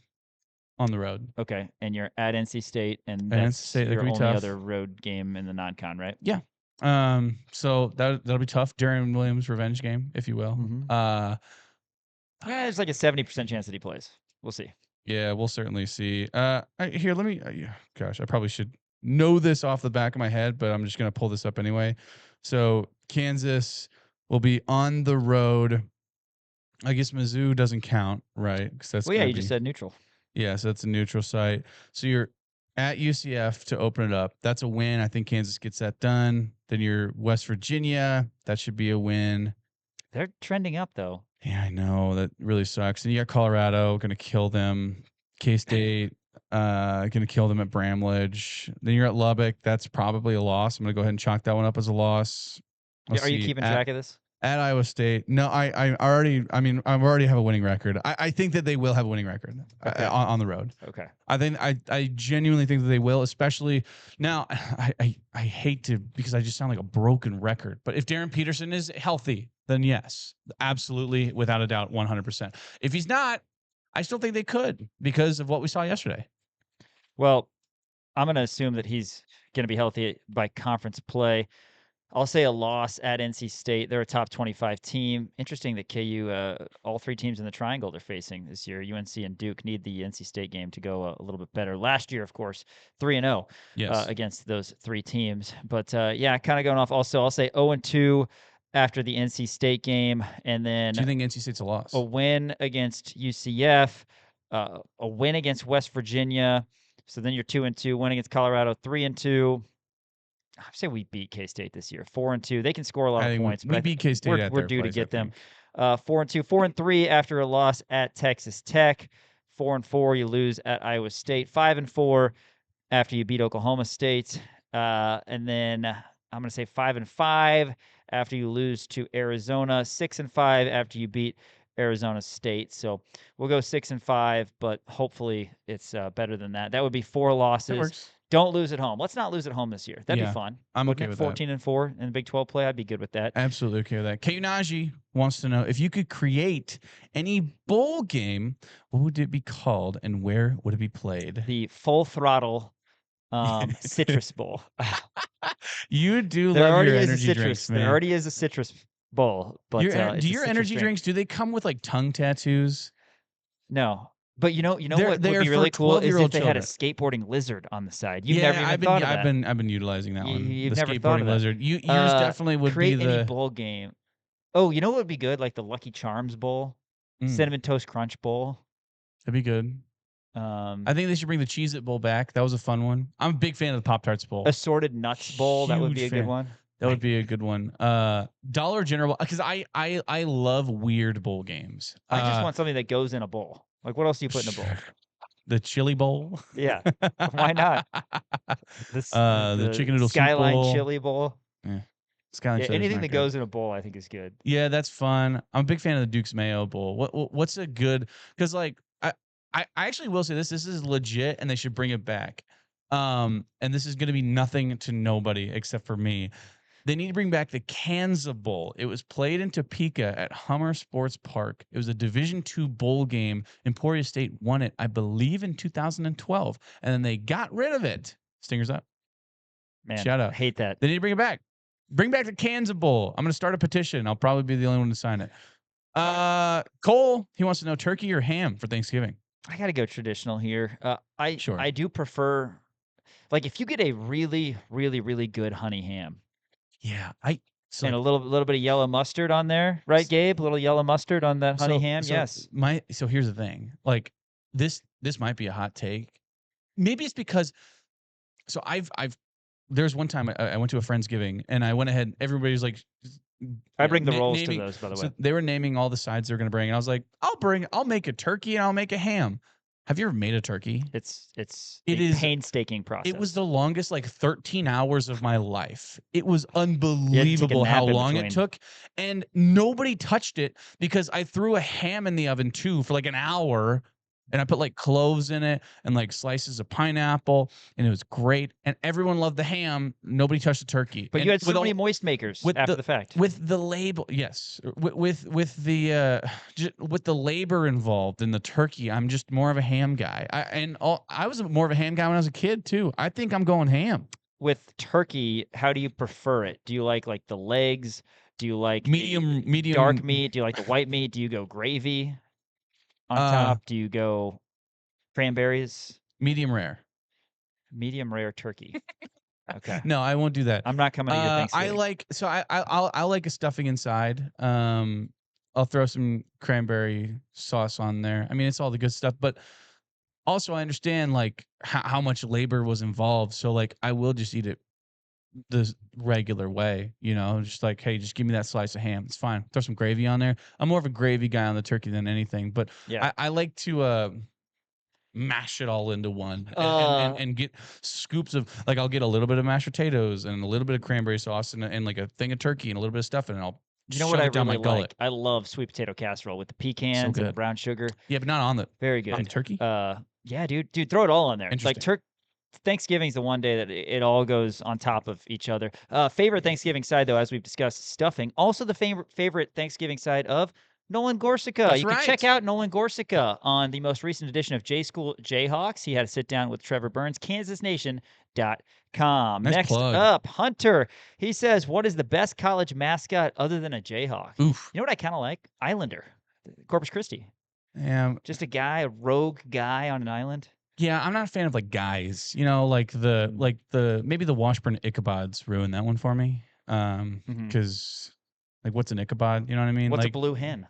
S2: on the road.
S1: Okay, and you're at NC State, and
S2: At
S1: that's
S2: NC State, that
S1: your
S2: could be
S1: only
S2: tough.
S1: other road game in the non-con, right?
S2: Yeah. So that'll be tough. Darren Williams revenge game, if you will.
S1: Yeah, there's like a 70% chance that he plays. We'll see.
S2: Yeah, we'll certainly see. Here, let me. Gosh, I probably should know this off the back of my head, but I'm just gonna pull this up anyway. So Kansas will be on the road. I guess Mizzou doesn't count, right? That's
S1: Well, yeah, you just said neutral.
S2: Yeah, so that's a neutral site. So you're at UCF to open it up. That's a win. I think Kansas gets that done. Then you're West Virginia. That should be a win.
S1: They're trending up, though.
S2: Yeah, I know. That really sucks. And you got Colorado, going to kill them. K-State, going to kill them at Bramlage. Then you're at Lubbock. That's probably a loss. I'm going to go ahead and chalk that one up as a loss.
S1: Are you keeping track of this?
S2: At Iowa State. No, I already have a winning record. I think that they will have a winning record on the road.
S1: Okay.
S2: I genuinely think that they will, especially now. I hate to, because I just sound like a broken record, but if Darren Peterson is healthy, then yes, absolutely, without a doubt, 100%. If he's not, I still think they could because of what we saw yesterday.
S1: Well, I'm going to assume that he's going to be healthy by conference play. I'll say a loss at NC State. They're a top 25 team. Interesting that KU, all 3 teams in the triangle they're facing this year, UNC and Duke, need the NC State game to go a little bit better. Last year, of course, 3-0 against those 3 teams. But yeah, kind of going off. Also, I'll say 0-2 after the NC State game, and then
S2: do you think NC State's a loss?
S1: A win against UCF, a win against West Virginia. So then you're 2-2. Win against Colorado, 3-2. I say we beat K-State this year. 4-2. They can score a lot
S2: I
S1: of
S2: think
S1: points.
S2: we
S1: But I
S2: beat
S1: think
S2: K-State at
S1: we're
S2: their
S1: due to
S2: place,
S1: get
S2: I
S1: them.
S2: think.
S1: 4-2, 4-3 after a loss at Texas Tech. 4-4, you lose at Iowa State. 5-4 after you beat Oklahoma State. And then I'm going to say 5-5 after you lose to Arizona. 6-5 after you beat Arizona State. So we'll go 6-5, but hopefully it's better than that. That would be 4
S2: That
S1: losses.
S2: works.
S1: Don't lose at home. Let's not lose at home this year. That'd be
S2: Yeah,
S1: fun.
S2: I'm
S1: Wouldn't
S2: okay
S1: it?
S2: with that.
S1: 14-4 in the Big 12 play. I'd be good with that.
S2: Absolutely okay with that. KU Najee wants to know if you could create any bowl game, what would it be called and where would it be played?
S1: The Full Throttle Citrus Bowl.
S2: You do
S1: There
S2: love
S1: already
S2: your
S1: is a
S2: energy
S1: citrus.
S2: drinks, man.
S1: There already is a citrus bowl, but
S2: do
S1: it's a
S2: your
S1: citrus
S2: energy
S1: drink.
S2: drinks, do they come with like tongue tattoos?
S1: No. But you know
S2: They're-
S1: what
S2: they
S1: would
S2: are
S1: be
S2: for
S1: really cool is
S2: 12-year-old
S1: if they had a
S2: children.
S1: skateboarding lizard on the side. You've never even
S2: I've been
S1: thought of that.
S2: I've been utilizing that one.
S1: You've
S2: The
S1: never thought
S2: skateboarding
S1: of that.
S2: lizard. Yours definitely would be
S1: create any
S2: the
S1: bowl game. Oh, you know what would be good? Like the Lucky Charms Bowl, Cinnamon Toast Crunch Bowl.
S2: That'd be good. I think they should bring the Cheez-It Bowl back. That was a fun one. I'm a big fan of the Pop-Tarts Bowl.
S1: Assorted Nuts Bowl. That would be a
S2: Huge
S1: good
S2: fan.
S1: one.
S2: That would be a good one. Dollar General, because I love weird bowl games.
S1: I just want something that goes in a bowl. Like, what else do you put in a bowl?
S2: The chili bowl.
S1: Yeah, why not?
S2: The chicken noodle soup
S1: Skyline
S2: bowl.
S1: chili bowl.
S2: Skyline
S1: Yeah,
S2: chili's
S1: anything
S2: not
S1: that
S2: good.
S1: goes in a bowl, I think, is good.
S2: Yeah, that's fun. I'm a big fan of the Duke's Mayo Bowl. What's a good? Because like I actually will say this. This is legit, and they should bring it back. And this is going to be nothing to nobody except for me. They need to bring back the Kansas Bowl. It was played in Topeka at Hummer Sports Park. It was a Division II bowl game. Emporia State won it, I believe, in 2012, and then they got rid of it. Stingers up.
S1: Man,
S2: Shout out.
S1: I hate that.
S2: They need to bring it back. Bring back the Kansas Bowl. I'm going to start a petition. I'll probably be the only one to sign it. Cole, he wants to know turkey or ham for Thanksgiving.
S1: I got to go traditional here.
S2: Sure.
S1: I do prefer, like, if you get a really, really, really good honey ham
S2: Yeah,
S1: and a little bit of yellow mustard on there, right, Gabe? A little yellow mustard on that honey ham. Yes.
S2: So here's the thing. Like this might be a hot take. Maybe it's because. So there's one time I went to a Friendsgiving and I went ahead. Everybody's like,
S1: I bring the rolls
S2: naming,
S1: to those, by the way.
S2: So they were naming all the sides they're going to bring, and I was like, I'll make a turkey and I'll make a ham. Have you ever made a turkey?
S1: It
S2: It is
S1: painstaking process.
S2: It was the longest, like 13 hours of my life. It was
S1: You had to take a
S2: unbelievable
S1: nap
S2: how
S1: in
S2: long
S1: between.
S2: it took. And nobody touched it because I threw a ham in the oven too for like an hour. And I put like cloves in it and like slices of pineapple. And it was great. And everyone loved the ham. Nobody touched the turkey.
S1: But
S2: And
S1: you had so
S2: with
S1: many
S2: all-
S1: moist makers
S2: with
S1: after
S2: the-
S1: the fact.
S2: with the label, yes, with the with the labor involved in the turkey, I'm just more of a ham guy. I was more of a ham guy when I was a kid too. I think I'm going ham.
S1: With turkey, how do you prefer it? Do you like the legs? Do you like the
S2: Medium
S1: dark meat? Do you like the white meat? Do you go gravy on top? Do you go cranberries?
S2: medium rare.
S1: Medium rare turkey. Okay.
S2: No, I won't do that.
S1: I'm not coming to your
S2: I
S1: Thanksgiving.
S2: I like a stuffing inside. I'll throw some cranberry sauce on there. I mean, it's all the good stuff, but also I understand like how much labor was involved. So like I will just eat it the regular way, just like, hey, just give me that slice of ham. It's fine. Throw some gravy on there. I'm more of a gravy guy on the turkey than anything, but
S1: Yeah.
S2: I like to mash it all into one and get scoops of, like, I'll get a little bit of mashed potatoes and a little bit of cranberry sauce and like a thing of turkey and a little bit of stuff, and I'll
S1: You know
S2: shove
S1: what I
S2: it down
S1: really
S2: my gullet.
S1: like? I love sweet potato casserole with the pecans and the
S2: good.
S1: brown sugar.
S2: Yeah, but not on the
S1: Very good.
S2: on the turkey.
S1: Yeah, dude, throw it all on there. It's like
S2: Interesting.
S1: Thanksgiving's the one day that it all goes on top of each other. Favorite Thanksgiving side, though, as we've discussed, stuffing. Also, the favorite Thanksgiving side of Nolan Gorsica.
S2: That's
S1: You can
S2: right.
S1: check out Nolan Gorsica on the most recent edition of J School Jayhawks. He had a sit down with Trevor Burns, KansasNation.com.
S2: Nice
S1: Next
S2: plug.
S1: up, Hunter. He says, "What is the best college mascot other than a Jayhawk?"
S2: Oof.
S1: You know what I kind of like? Islander, Corpus Christi.
S2: Yeah,
S1: Just a guy, a rogue guy on an island.
S2: yeah. I'm not a fan of like guys. Like the maybe the Washburn Ichabods ruined that one for me. Because like, what's an Ichabod? You know what I mean?
S1: What's
S2: like,
S1: a blue hen?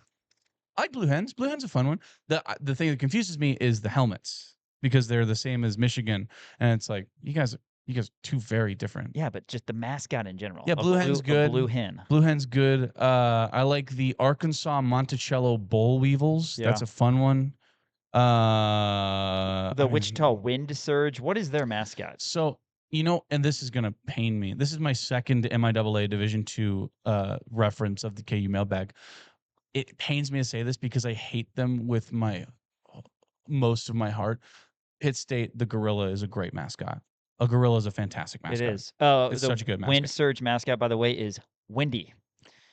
S2: I like blue hens. Blue hen's a fun one. The thing that confuses me is the helmets, because they're the same as Michigan, and it's like, you guys You guys are two very different.
S1: Yeah, but just the mascot in general.
S2: Yeah, blue hen's good.
S1: A blue hen.
S2: Blue hen's good. I like the Arkansas Monticello Boll Weevils.
S1: Yeah.
S2: That's a fun one.
S1: The Wichita Wind Surge. What is their mascot?
S2: So, and this is gonna pain me. This is my second MIAA Division II reference of the KU Mailbag. It pains me to say this because I hate them with most of my heart. Pitt State, the gorilla is a great mascot. A gorilla is a fantastic mascot.
S1: It is.
S2: It's such a good mascot.
S1: Wind Surge mascot, by the way, is Windy.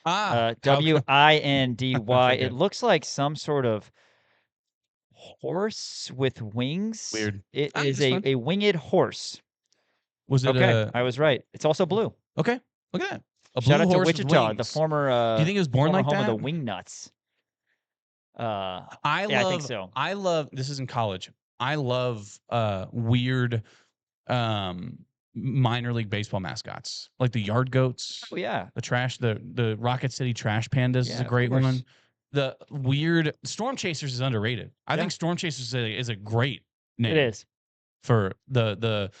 S2: Windy.
S1: Okay. It looks like some sort of horse with wings.
S2: Weird.
S1: It is a winged horse.
S2: Was it
S1: okay? I was right. It's also blue.
S2: Okay. Look at that. A
S1: Shout
S2: blue
S1: out to
S2: horse with
S1: Wichita,
S2: wings.
S1: the former.
S2: Do you think it was born like
S1: home
S2: that?
S1: of the Wing Nuts.
S2: I
S1: think so.
S2: I love. This is in college. I love weird minor league baseball mascots, like the Yard Goats.
S1: Oh yeah.
S2: The Rocket City Trash Pandas is a great one. The weird Storm Chasers is underrated. I think Storm Chasers is a great name.
S1: It is.
S2: For the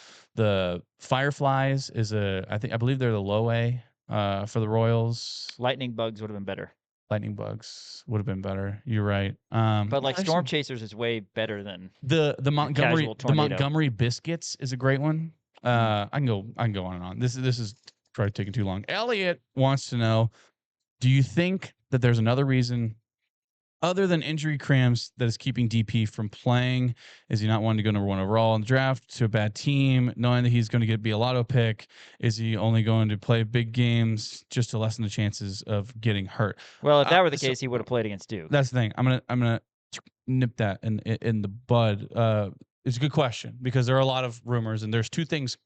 S2: Fireflies I believe they're the low A for the Royals.
S1: Lightning Bugs would have been better.
S2: Lightning Bugs would have been better. You're right.
S1: But like Storm Chasers is way better than
S2: the Montgomery Biscuits is a great one. I can go on and on. This is probably taking too long. Elliot wants to know, do you think that there's another reason other than injury cramps that is keeping DP from playing? Is he not wanting to go number 1 overall in the draft to a bad team, knowing that he's going to be a lotto pick? Is he only going to play big games just to lessen the chances of getting hurt?
S1: Well, if that were the case, he would have played against Duke.
S2: That's the thing. I'm gonna nip that in the bud. It's a good question because there are a lot of rumors, and there's two things.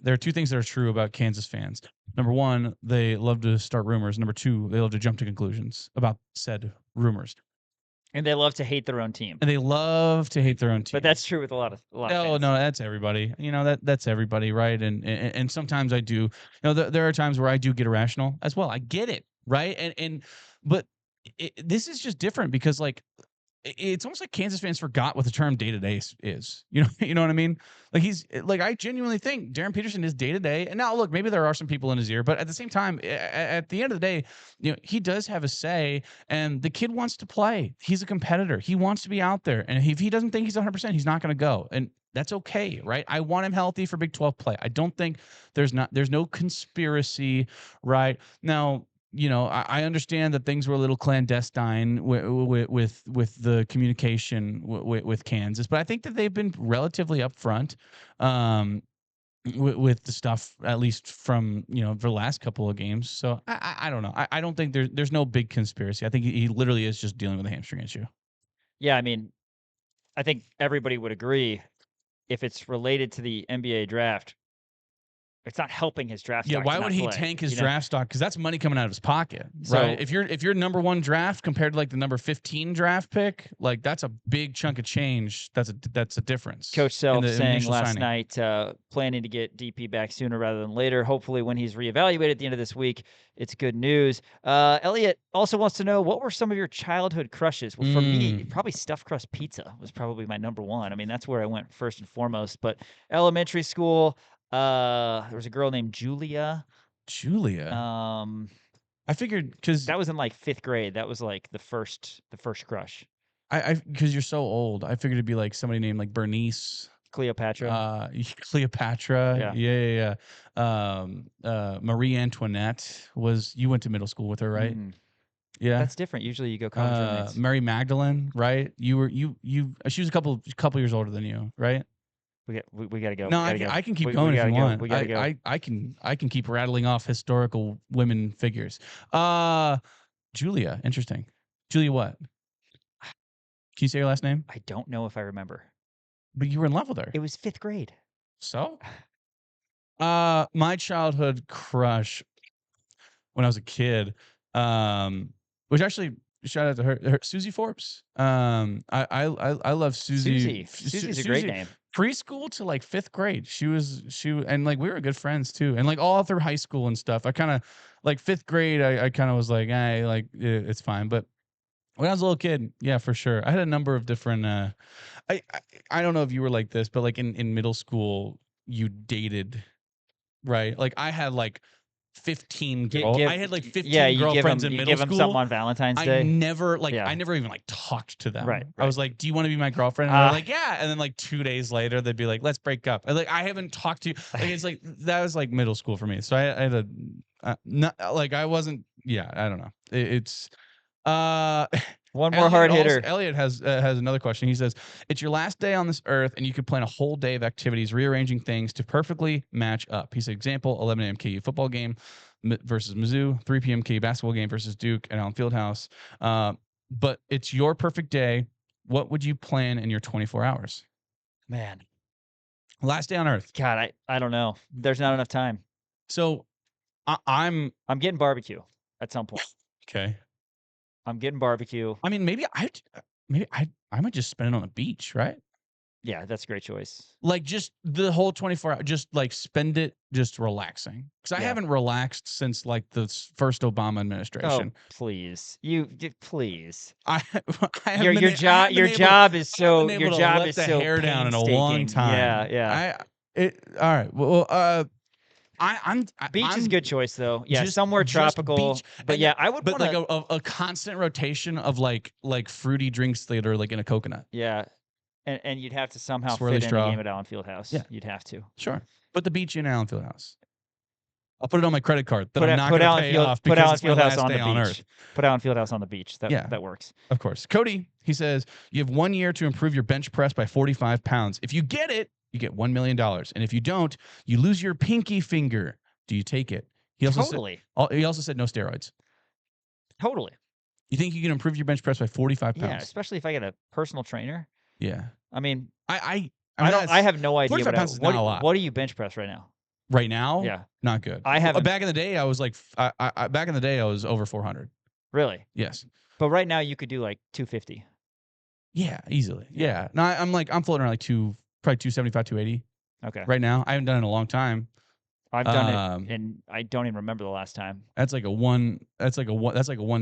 S2: There are two things that are true about Kansas fans. Number one, they love to start rumors. Number two, they love to jump to conclusions about said rumors.
S1: And they love to hate their own team.
S2: But
S1: that's true with a lot of fans.
S2: No, that's everybody. That's everybody, right? And sometimes I do. There are times where I do get irrational as well. I get it, right? But this is just different because it's almost like Kansas fans forgot what the term day-to-day is. You know what I mean? I genuinely think Darren Peterson is day-to-day. And now look, maybe there are some people in his ear, but at the same time, at the end of the day, he does have a say, and the kid wants to play. He's a competitor. He wants to be out there. And if he doesn't think he's 100%, he's not going to go. And that's okay, right? I want him healthy for Big 12 play. I don't think there's no conspiracy, right? Now, I understand that things were a little clandestine with the communication with Kansas, but I think that they've been relatively upfront with the stuff, at least from for the last couple of games. So I don't know. I don't think there's no big conspiracy. I think he literally is just dealing with a hamstring issue.
S1: Yeah, I mean, I think everybody would agree if it's related to the NBA draft. It's not helping his draft stock.
S2: Yeah, why would he tank his draft stock? Because that's money coming out of his pocket, right? If you're number 1 draft compared to the number 15 draft pick, that's a big chunk of change. That's a difference.
S1: Coach Self saying last night, planning to get DP back sooner rather than later. Hopefully, when he's reevaluated at the end of this week, it's good news. Elliot also wants to know, what were some of your childhood crushes? Well, for me, probably stuffed crust pizza was probably my number 1. I mean, that's where I went first and foremost. But elementary school. There was a girl named Julia.
S2: I figured because
S1: that was in 5th grade. That was the first crush.
S2: Because you're so old, I figured it'd be somebody named Bernice.
S1: Cleopatra.
S2: Cleopatra. Yeah. Marie Antoinette you went to middle school with her, right? Yeah.
S1: That's different. Usually you go college roommates.
S2: Mary Magdalene, right? She was a couple years older than you, right?
S1: We gotta go.
S2: No, I can keep going if you want. We gotta go. I can keep rattling off historical women figures. Julia, interesting. Julia, what? Can you say your last name?
S1: I don't know if I remember.
S2: But you were in love with her.
S1: It was 5th grade.
S2: So, my childhood crush when I was a kid, which actually. Shout out to her, Susie Forbes. I love Susie.
S1: Susie's a great name.
S2: Preschool to 5th grade. She and we were good friends too. And all through high school and stuff. I kind of 5th grade. I kind of was it's fine. But when I was a little kid, yeah, for sure. I had a number of different. I don't know if you were like this, but in middle school, you dated, right? Like I had like 15 girls. I had like 15
S1: yeah, you
S2: girlfriends
S1: give
S2: in
S1: them,
S2: middle
S1: you give them
S2: school.
S1: something on Valentine's
S2: I
S1: Day.
S2: never
S1: Yeah.
S2: I never even like talked to them.
S1: Right,
S2: I was like, "Do you want to be my girlfriend?" And they're like, "Yeah." And then like 2 days later, they'd be like, "Let's break up." And like I haven't talked to you. Like it's like that was like middle school for me. So I had a not like I wasn't. Yeah, I don't know. It's
S1: One more hard hitter.
S2: Elliot has another question. He says, "It's your last day on this earth, and you could plan a whole day of activities, rearranging things to perfectly match up." He said, "Example: 11 a.m. KU football game versus Mizzou, 3 p.m. KU basketball game versus Duke at Allen Fieldhouse. But it's your perfect day. What would you plan in your 24 hours?
S1: Man,
S2: Last day on earth."
S1: God, I don't know. There's not enough time.
S2: So I'm
S1: getting barbecue at some point.
S2: okay.
S1: I'm getting barbecue.
S2: I mean, maybe I might just spend it on the beach, right?
S1: Yeah, that's a great choice.
S2: Like just the whole 24 hours, just like spend it just relaxing. Because I
S1: Yeah.
S2: haven't relaxed since like the first Obama administration.
S1: Oh, please. Please.
S2: I
S1: Your
S2: haven't
S1: job
S2: been able-
S1: job is
S2: I haven't
S1: so
S2: been
S1: your
S2: able to
S1: job
S2: let
S1: is
S2: the
S1: so
S2: hair down in a long
S1: painstaking.
S2: time.
S1: Yeah.
S2: All right. Well,
S1: Beach is a
S2: I'm
S1: good choice though. Yeah,
S2: just-
S1: somewhere
S2: just
S1: tropical.
S2: beach.
S1: But
S2: And
S1: yeah, I would
S2: But
S1: want
S2: like a constant rotation of like fruity drinks that are like in a coconut.
S1: yeah. And you'd have to somehow
S2: Swirly
S1: fit in
S2: straw.
S1: a game at Allen Fieldhouse.
S2: Yeah.
S1: You'd have to.
S2: Sure. Put the beach in Allen Fieldhouse. I'll put it on my credit card that
S1: Put
S2: I'm not going to
S1: Allen
S2: pay
S1: Field,
S2: off
S1: put
S2: because
S1: Allen
S2: it's my
S1: Fieldhouse
S2: last
S1: on
S2: day
S1: the
S2: on
S1: beach.
S2: Earth.
S1: Put Allen Fieldhouse on the beach.
S2: Yeah.
S1: That works.
S2: Of course. Cody, he says, you have 1 year to improve your bench press by 45 pounds. If you get it, you get $1 million. And if you don't, you lose your pinky finger. Do you take it? He also he also said no steroids.
S1: Totally.
S2: You think you can improve your bench press by 45 pounds?
S1: Yeah, especially if I get a personal trainer.
S2: Yeah.
S1: I mean,
S2: I
S1: have no idea
S2: 45 pounds is not a lot.
S1: What do you bench press right now?
S2: Right now?
S1: Yeah.
S2: Not good.
S1: I haven't.
S2: Back in the day, I was like, back in the day, I was over 400.
S1: Really?
S2: Yes.
S1: But right now you could do like 250.
S2: Yeah, easily. Yeah. No, I'm floating around like probably 275, 280
S1: Okay.
S2: right now. I haven't done it in a long time.
S1: I've done it, and I don't even remember the last time.
S2: That's like a one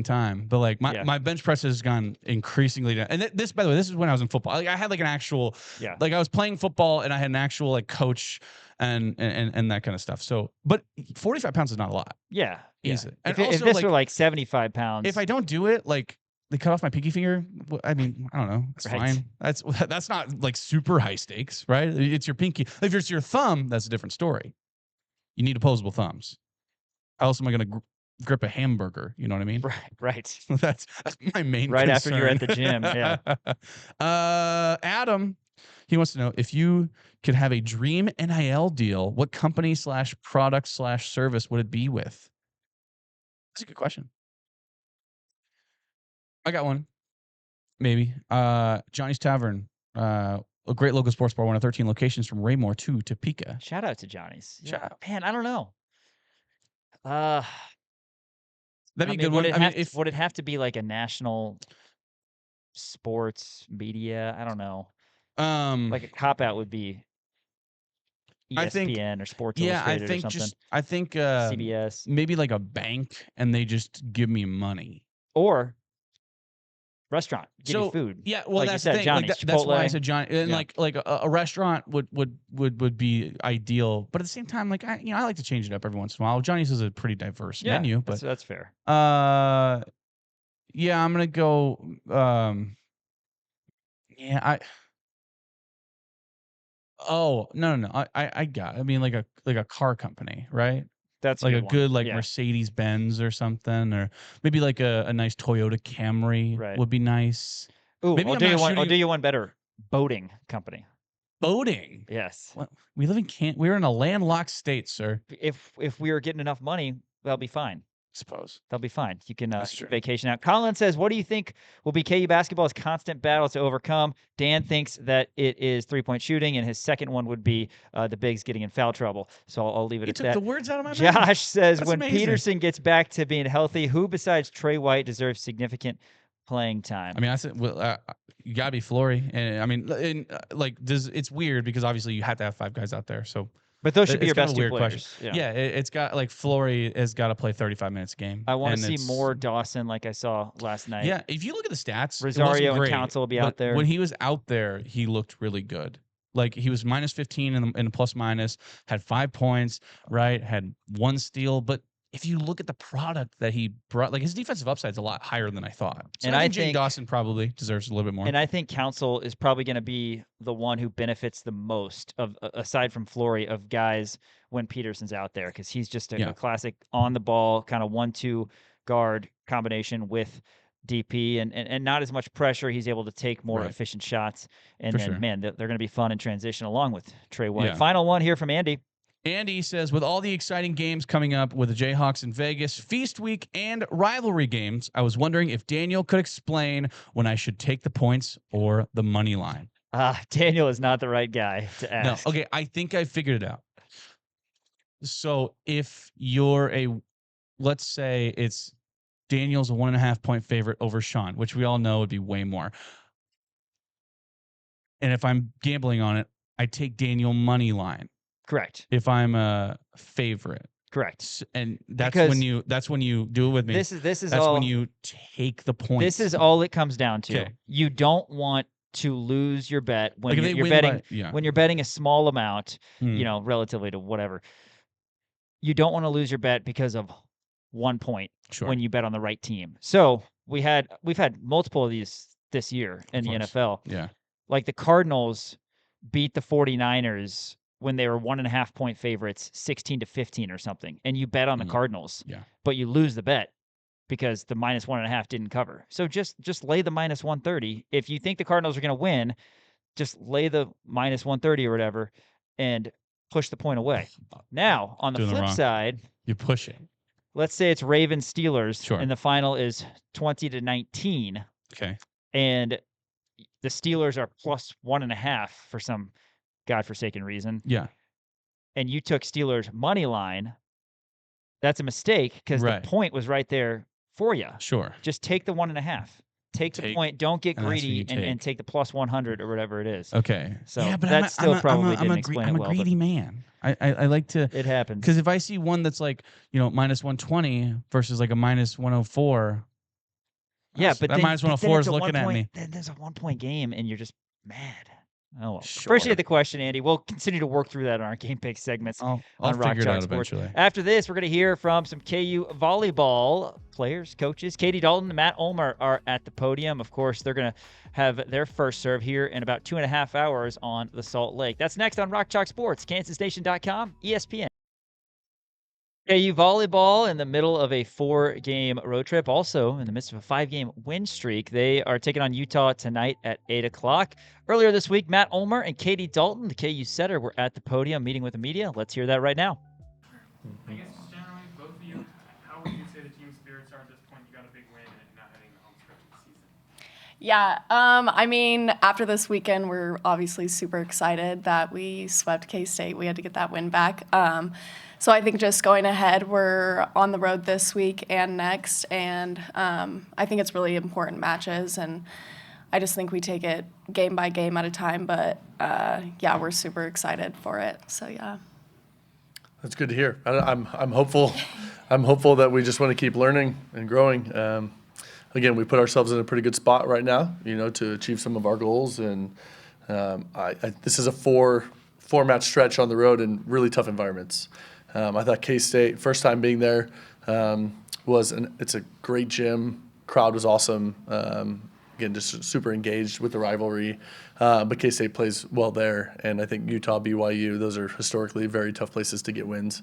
S2: time. But like my bench press has gone increasingly down. And this, by the way, this is when I was in football. Like I had like an actual, like I was playing football and I had an actual like coach and that kind of stuff. So, but 45 pounds is not a lot.
S1: Yeah.
S2: Easily.
S1: If
S2: And also,
S1: this
S2: like,
S1: were like 75 pounds.
S2: if I don't do it, like they cut off my pinky finger. I mean, I don't know. It's fine. That's not like super high stakes, right? It's your pinky. If it's your thumb, that's a different story. You need opposable thumbs. How else am I going to grip a hamburger? You know what I mean?
S1: Right.
S2: That's my main
S1: right
S2: concern.
S1: after you're at the gym. Yeah.
S2: Adam, he wants to know if you could have a dream NIL deal, what company / product / service would it be with? That's a good question. I got one. Maybe. Johnny's Tavern. A great local sports bar, one of 13 locations from Raymore to Topeka.
S1: Shout out to Johnny's.
S2: Shout out.
S1: Man, I don't know.
S2: That'd be a good one.
S1: Would it have to be like a national sports media? I don't know. Like a cop out would be ESPN or Sports Illustrated or something.
S2: I think
S1: CBS.
S2: Maybe like a bank, and they just give me money.
S1: Or restaurant, give you food.
S2: Yeah, well,
S1: like
S2: that's
S1: you said,
S2: the thing.
S1: Johnny's,
S2: Like that's why I
S1: Chipotle.
S2: said Johnny. And
S1: Yeah.
S2: like a restaurant would be ideal, but at the same time, like I like to change it up every once in a while. Johnny's is a pretty diverse menu, but
S1: that's fair.
S2: yeah, I'm gonna go. Oh no! I got. I mean, like a car company, right?
S1: That's
S2: like a
S1: one.
S2: good
S1: Yeah.
S2: Mercedes Benz or something, or maybe like a nice Toyota Camry
S1: Right.
S2: would be nice.
S1: Ooh,
S2: Maybe
S1: I'll
S2: I'm
S1: do you
S2: not
S1: one.
S2: shooting-
S1: I'll do you one better. Boating company.
S2: Boating.
S1: Yes.
S2: What? We live in we're in a landlocked state, sir.
S1: If we are getting enough money, that'll be fine.
S2: Suppose.
S1: They'll be fine. You can
S2: That's true.
S1: vacation out. Colin says, what do you think will be KU basketball's constant battle to overcome? Dan thinks that it is three-point shooting, and his second one would be the bigs getting in foul trouble. So I'll leave it
S2: You
S1: at
S2: took
S1: that.
S2: the words out of my mouth.
S1: Josh says,
S2: That's
S1: when
S2: amazing.
S1: Peterson gets back to being healthy, who besides Trey White deserves significant playing time?
S2: I mean, I said, well, you gotta be Flory, and I mean, it's weird because obviously you have to have 5 guys out there. So,
S1: But those should be
S2: it's
S1: your
S2: kind of
S1: best
S2: a
S1: two
S2: weird
S1: players.
S2: question. Yeah, it's got like Flory has got to play 35 minutes a game.
S1: I want to
S2: and
S1: see
S2: it's-
S1: more Dawson like I saw last night.
S2: Yeah, if you look at the stats, it
S1: Rosario
S2: wasn't
S1: and
S2: great,
S1: Council will be
S2: but
S1: out there.
S2: When he was out there, he looked really good. Like he was minus 15 in the plus minus, had 5 points, right? Had 1 steal. But if you look at the product that he brought, like his defensive upside is a lot higher than I thought. So
S1: And
S2: I
S1: I
S2: think Jaden
S1: think-
S2: Dawson probably deserves a little bit more.
S1: And I think Council is probably going to be the one who benefits the most of, aside from Flory, of guys when Peterson's out there, because he's just a classic on the ball kind of 1-2 guard combination with DP and not as much pressure. He's able to take more efficient shots. And
S2: For
S1: then,
S2: sure.
S1: man, they're going to be fun in transition along with Trey White.
S2: Yeah.
S1: Final one here from Andy.
S2: Andy says, with all the exciting games coming up with the Jayhawks in Vegas, feast week, and rivalry games, I was wondering if Daniel could explain when I should take the points or the money line.
S1: Daniel is not the right guy to ask.
S2: No, okay, I think I figured it out. So if you're let's say it's Daniel's a 1.5 point favorite over Sean, which we all know would be way more. And if I'm gambling on it, I take Daniel money line.
S1: Correct.
S2: If I'm a favorite.
S1: Correct.
S2: And that's
S1: Because
S2: when you do it with me.
S1: This is
S2: that's
S1: all,
S2: when you take the points.
S1: This is all it comes down to.
S2: Okay.
S1: You don't want to lose your bet when
S2: Like if
S1: you're
S2: they
S1: betting
S2: win by-
S1: when you're betting a small amount,
S2: Hmm.
S1: you know, relatively to whatever. You don't want to lose your bet because of 1 point
S2: Sure.
S1: when you bet on the right team. So we've had multiple of these this year in the
S2: course.
S1: NFL.
S2: Yeah.
S1: Like the Cardinals beat the 49ers when they were 1.5 point favorites, 16-15 or something, and you bet on the Cardinals.
S2: Yeah.
S1: But you lose the bet because the minus 1.5 didn't cover. So just lay the minus 130. If you think the Cardinals are going to win, just lay the minus 130 or whatever and push the point away. Now, on the
S2: Doing it
S1: flip
S2: wrong.
S1: side,
S2: You're pushing.
S1: let's say it's Ravens Steelers
S2: Sure.
S1: and the final is 20-19
S2: Okay.
S1: and the Steelers are plus 1.5 for some godforsaken reason.
S2: Yeah.
S1: And you took Steelers money line. That's a mistake because
S2: Right.
S1: the point was right there for you.
S2: Sure.
S1: Just take the 1.5. Take the point. Don't get
S2: and that's what
S1: greedy
S2: you
S1: and take the plus 100 or whatever it is.
S2: Okay.
S1: So
S2: yeah, but
S1: that
S2: I'm a-
S1: still
S2: I'm a-
S1: probably
S2: I'm
S1: didn't
S2: a,
S1: explain
S2: I'm
S1: it
S2: a
S1: well.
S2: greedy man. I like to.
S1: It happens.
S2: Because if I see one that's like, minus 120 versus like a minus 104.
S1: Yeah, but
S2: that
S1: then,
S2: minus
S1: but
S2: 104
S1: then
S2: is
S1: it's a
S2: looking at
S1: 1
S2: me.
S1: point, Then there's a 1 point game and you're just mad. Oh, well.
S2: Sure.
S1: Appreciate the question, Andy. We'll continue to work through that on our game pick segments
S2: I'll
S1: on Rock
S2: figure it
S1: Chalk
S2: out
S1: Sports.
S2: eventually.
S1: After this, we're going to hear from some KU volleyball players, coaches. Katie Dalton and Matt Ulmer are at the podium. Of course, they're going to have their first serve here in about 2.5 hours on the Salt Lake. That's next on Rock Chalk Sports, KansasNation.com, ESPN. KU Volleyball in the middle of a 4-game road trip, also in the midst of a 5-game win streak. They are taking on Utah tonight at 8 o'clock. Earlier this week, Matt Ulmer and Katie Dalton, the KU setter, were at the podium meeting with the media. Let's hear that right now.
S9: I guess just generally, both of you, how would you say the team spirits are at this point? You got a big win and not having the home stretch of the season.
S10: Yeah, I mean, after this weekend, we're obviously super excited that we swept K-State. We had to get that win back. So I think just going ahead, we're on the road this week and next, and I think it's really important matches, and I just think we take it game by game at a time, but yeah, we're super excited for it, so yeah.
S11: That's good to hear. I'm hopeful. I'm hopeful that we just want to keep learning and growing. Again, we put ourselves in a pretty good spot right now, to achieve some of our goals, and this is a four-match stretch on the road in really tough environments. I thought K-State, first time being there, it's a great gym. Crowd was awesome. Again, just super engaged with the rivalry. But K-State plays well there, and I think Utah, BYU, those are historically very tough places to get wins.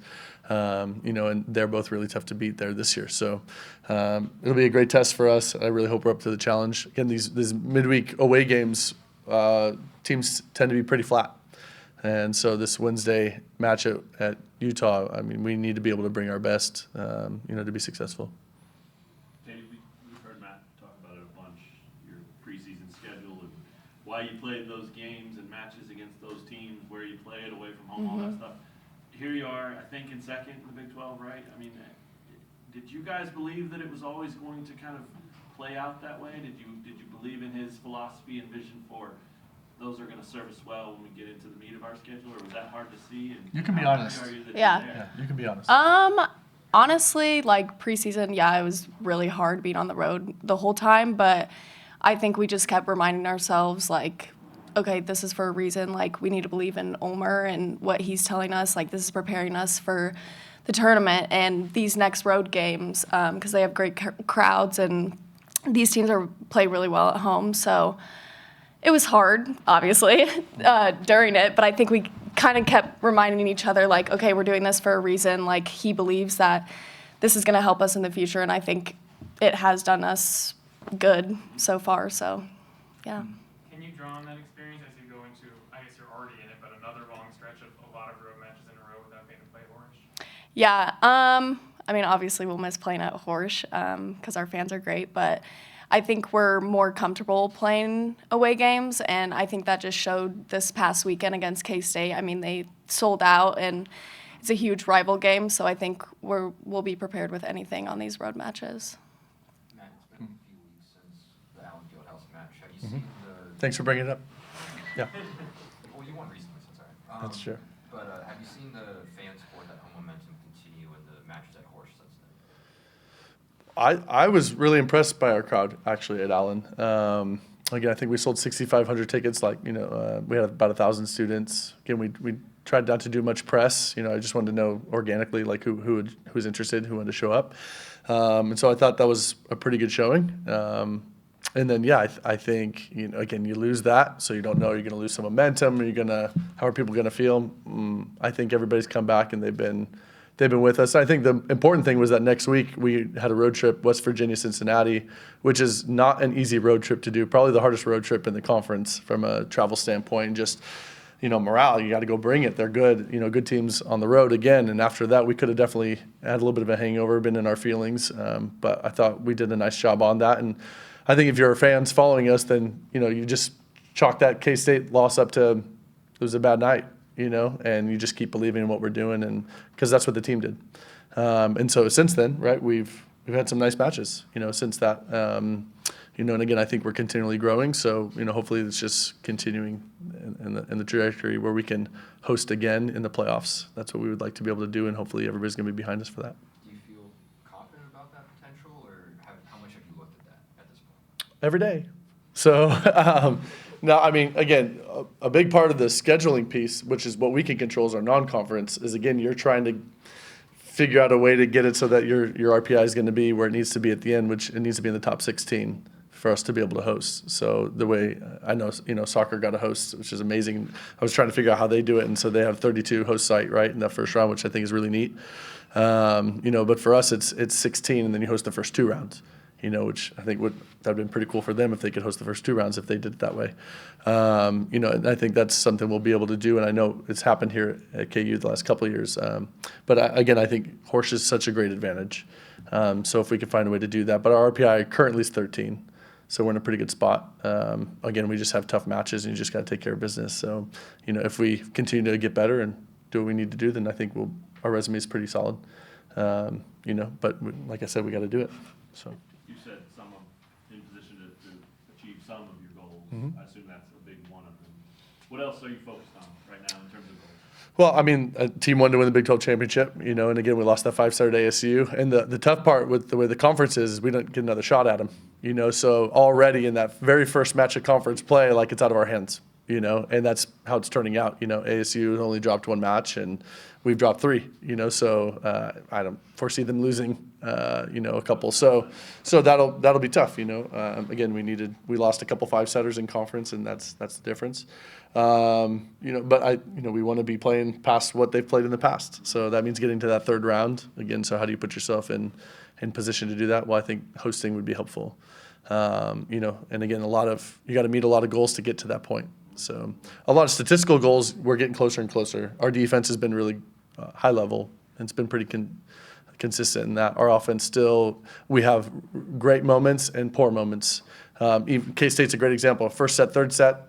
S11: And they're both really tough to beat there this year. So it'll be a great test for us. I really hope we're up to the challenge. Again, these midweek away games, teams tend to be pretty flat. And so this Wednesday match at Utah, I mean, we need to be able to bring our best, to be successful.
S6: Katie, we've heard Matt talk about it a bunch, your preseason schedule and why you played those games and matches against those teams, where you played away from home, all that stuff. Here you are, I think, in second in the Big 12, right? I mean, did you guys believe that it was always going to kind of play out that way? Did you believe in his philosophy and vision for those are going to serve us well when we get into the meat of our schedule, or was that hard to see? And
S11: You can be
S6: how
S11: honest.
S6: happy are you that
S10: Yeah.
S6: you're there?
S11: Yeah, you can be honest.
S10: Honestly, like preseason, yeah, it was really hard being on the road the whole time, but I think we just kept reminding ourselves, like, okay, this is for a reason. Like, we need to believe in Ulmer and what he's telling us. Like, this is preparing us for the tournament and these next road games because they have great crowds and these teams play really well at home. So it was hard, obviously, during it, but I think we kind of kept reminding each other, like, okay, we're doing this for a reason. Like, he believes that this is going to help us in the future, and I think it has done us good so far. So, yeah.
S9: Can you draw on that experience as you go into, I guess you're already in it, but another long stretch of a lot of road matches in a row without being to play Horsch?
S10: Yeah. I mean, obviously, we'll miss playing at Horsch because our fans are great, but I think we're more comfortable playing away games, and I think that just showed this past weekend against K-State. I mean, they sold out, and it's a huge rival game, so I think we'll be prepared with anything on these road matches.
S12: Matt, it's been a few weeks since the Allen Fieldhouse match. Have you seen the...
S11: Thanks for bringing it up. Yeah.
S12: Well, you won recently, so sorry.
S11: That's true.
S12: But have you seen the fan support, that home momentum continue in the matches at Horsch since then?
S11: I was really impressed by our crowd, actually, at Allen. Again, I think we sold 6,500 tickets. Like, we had about 1,000 students. Again, we tried not to do much press. I just wanted to know organically, like, who was interested, who wanted to show up. And so I thought that was a pretty good showing. And then, yeah, I think, again, you lose that, so you don't know, you're going to lose some momentum. How are people going to feel? I think everybody's come back and they've been with us. I think the important thing was that next week we had a road trip, West Virginia, Cincinnati, which is not an easy road trip to do. Probably the hardest road trip in the conference from a travel standpoint. Just, morale, you got to go bring it. They're good, good teams on the road again. And after that, we could have definitely had a little bit of a hangover, been in our feelings. But I thought we did a nice job on that. And I think if you're fans following us, then, you just chalk that K-State loss up to it was a bad night. And you just keep believing in what we're doing, and because that's what the team did. And so since then, right, we've had some nice matches, since that. And again, I think we're continually growing. So, hopefully it's just continuing in the trajectory where we can host again in the playoffs. That's what we would like to be able to do, and hopefully everybody's going to be behind us for that.
S12: Do you feel confident about that potential, or how much have you looked at that at this point?
S11: Every day. So, no, I mean, again, a big part of the scheduling piece, which is what we can control as our non-conference, is, again, you're trying to figure out a way to get it so that your RPI is going to be where it needs to be at the end, which it needs to be in the top 16 for us to be able to host. So the way I know, soccer got a host, which is amazing. I was trying to figure out how they do it, and so they have 32 host site, right, in that first round, which I think is really neat. But for us, it's 16, and then you host the first 2 rounds. Which I think that'd been pretty cool for them if they could host the first 2 rounds if they did it that way. And I think that's something we'll be able to do, and I know it's happened here at KU the last couple of years. But again, I think Horsch is such a great advantage. So if we can find a way to do that, but our RPI currently is 13, so we're in a pretty good spot. Again, we just have tough matches, and you just got to take care of business. So if we continue to get better and do what we need to do, then I think our resume is pretty solid. But like I said, we got to do it. So.
S6: You said someone in position to achieve some of your goals.
S11: Mm-hmm.
S6: I assume that's a big one of them. What else are you focused on right now in terms of goals?
S11: Well, I mean, Team 1 to win the Big 12 championship, and again, we lost that 5-star to ASU. And the tough part with the way the conference is we don't get another shot at them, So already in that very first match of conference play, like, it's out of our hands, and that's how it's turning out. ASU only dropped 1 match, and we've dropped 3, so I don't foresee them losing, a couple. So that'll be tough, Again, we lost a couple 5-setters in conference, and that's the difference. But we want to be playing past what they've played in the past. So that means getting to that 3rd round again. So how do you put yourself in position to do that? Well, I think hosting would be helpful. And again, you got to meet a lot of goals to get to that point. So a lot of statistical goals, we're getting closer and closer. Our defense has been really high level, and it's been pretty consistent in that. Our offense still, we have great moments and poor moments. Even K-State's a great example. First set, 3rd set,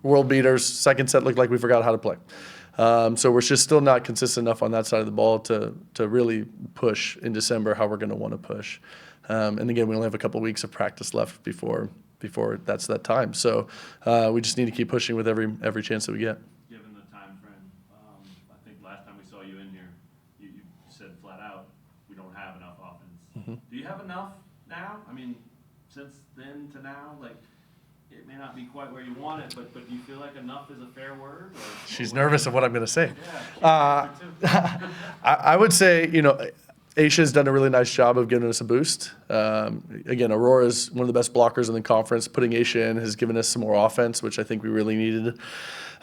S11: world beaters. 2nd set looked like we forgot how to play. So we're just still not consistent enough on that side of the ball to really push in December how we're going to want to push. And again, we only have a couple weeks of practice left before that's that time. So we just need to keep pushing with every chance that we get.
S6: Given the time frame, I think last time we saw you in here, you said flat out, we don't have enough offense.
S11: Mm-hmm.
S6: Do you have enough now? I mean, since then to now, like, it may not be quite where you want it, but do you feel like enough is a fair word? Or
S11: She's nervous of what I'm going to say.
S6: Yeah.
S11: I would say, Aisha's done a really nice job of giving us a boost. Again, Aurora's one of the best blockers in the conference. Putting Aisha in has given us some more offense, which I think we really needed.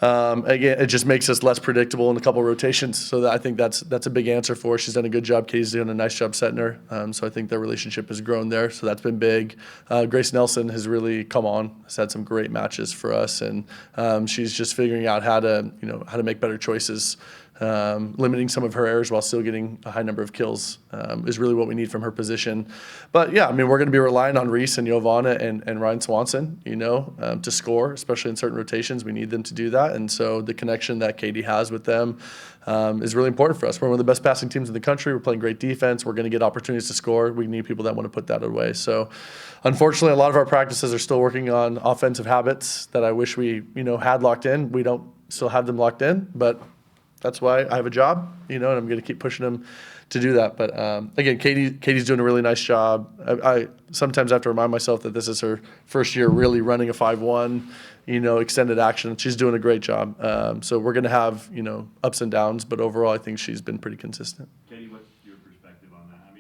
S11: Again, it just makes us less predictable in a couple of rotations. So I think that's a big answer for her. She's done a good job. Katie's doing a nice job setting her. So I think their relationship has grown there. So that's been big. Grace Nelson has really come on. Has had some great matches for us, and she's just figuring out how to make better choices. Limiting some of her errors while still getting a high number of kills is really what we need from her position. But yeah, we're going to be relying on Reese and Giovanna and Ryan Swanson, to score, especially in certain rotations. We need them to do that. And so the connection that Katie has with them is really important for us. We're one of the best passing teams in the country. We're playing great defense. We're going to get opportunities to score. We need people that want to put that away. So unfortunately, a lot of our practices are still working on offensive habits that I wish we, had locked in. We don't still have them locked in, but that's why I have a job, and I'm going to keep pushing them to do that. But again, Katie's doing a really nice job. I sometimes have to remind myself that this is her first year really running a 5-1, extended action. She's doing a great job. So we're going to have, ups and downs, but overall I think she's been pretty consistent.
S6: Katie, what's your perspective on that?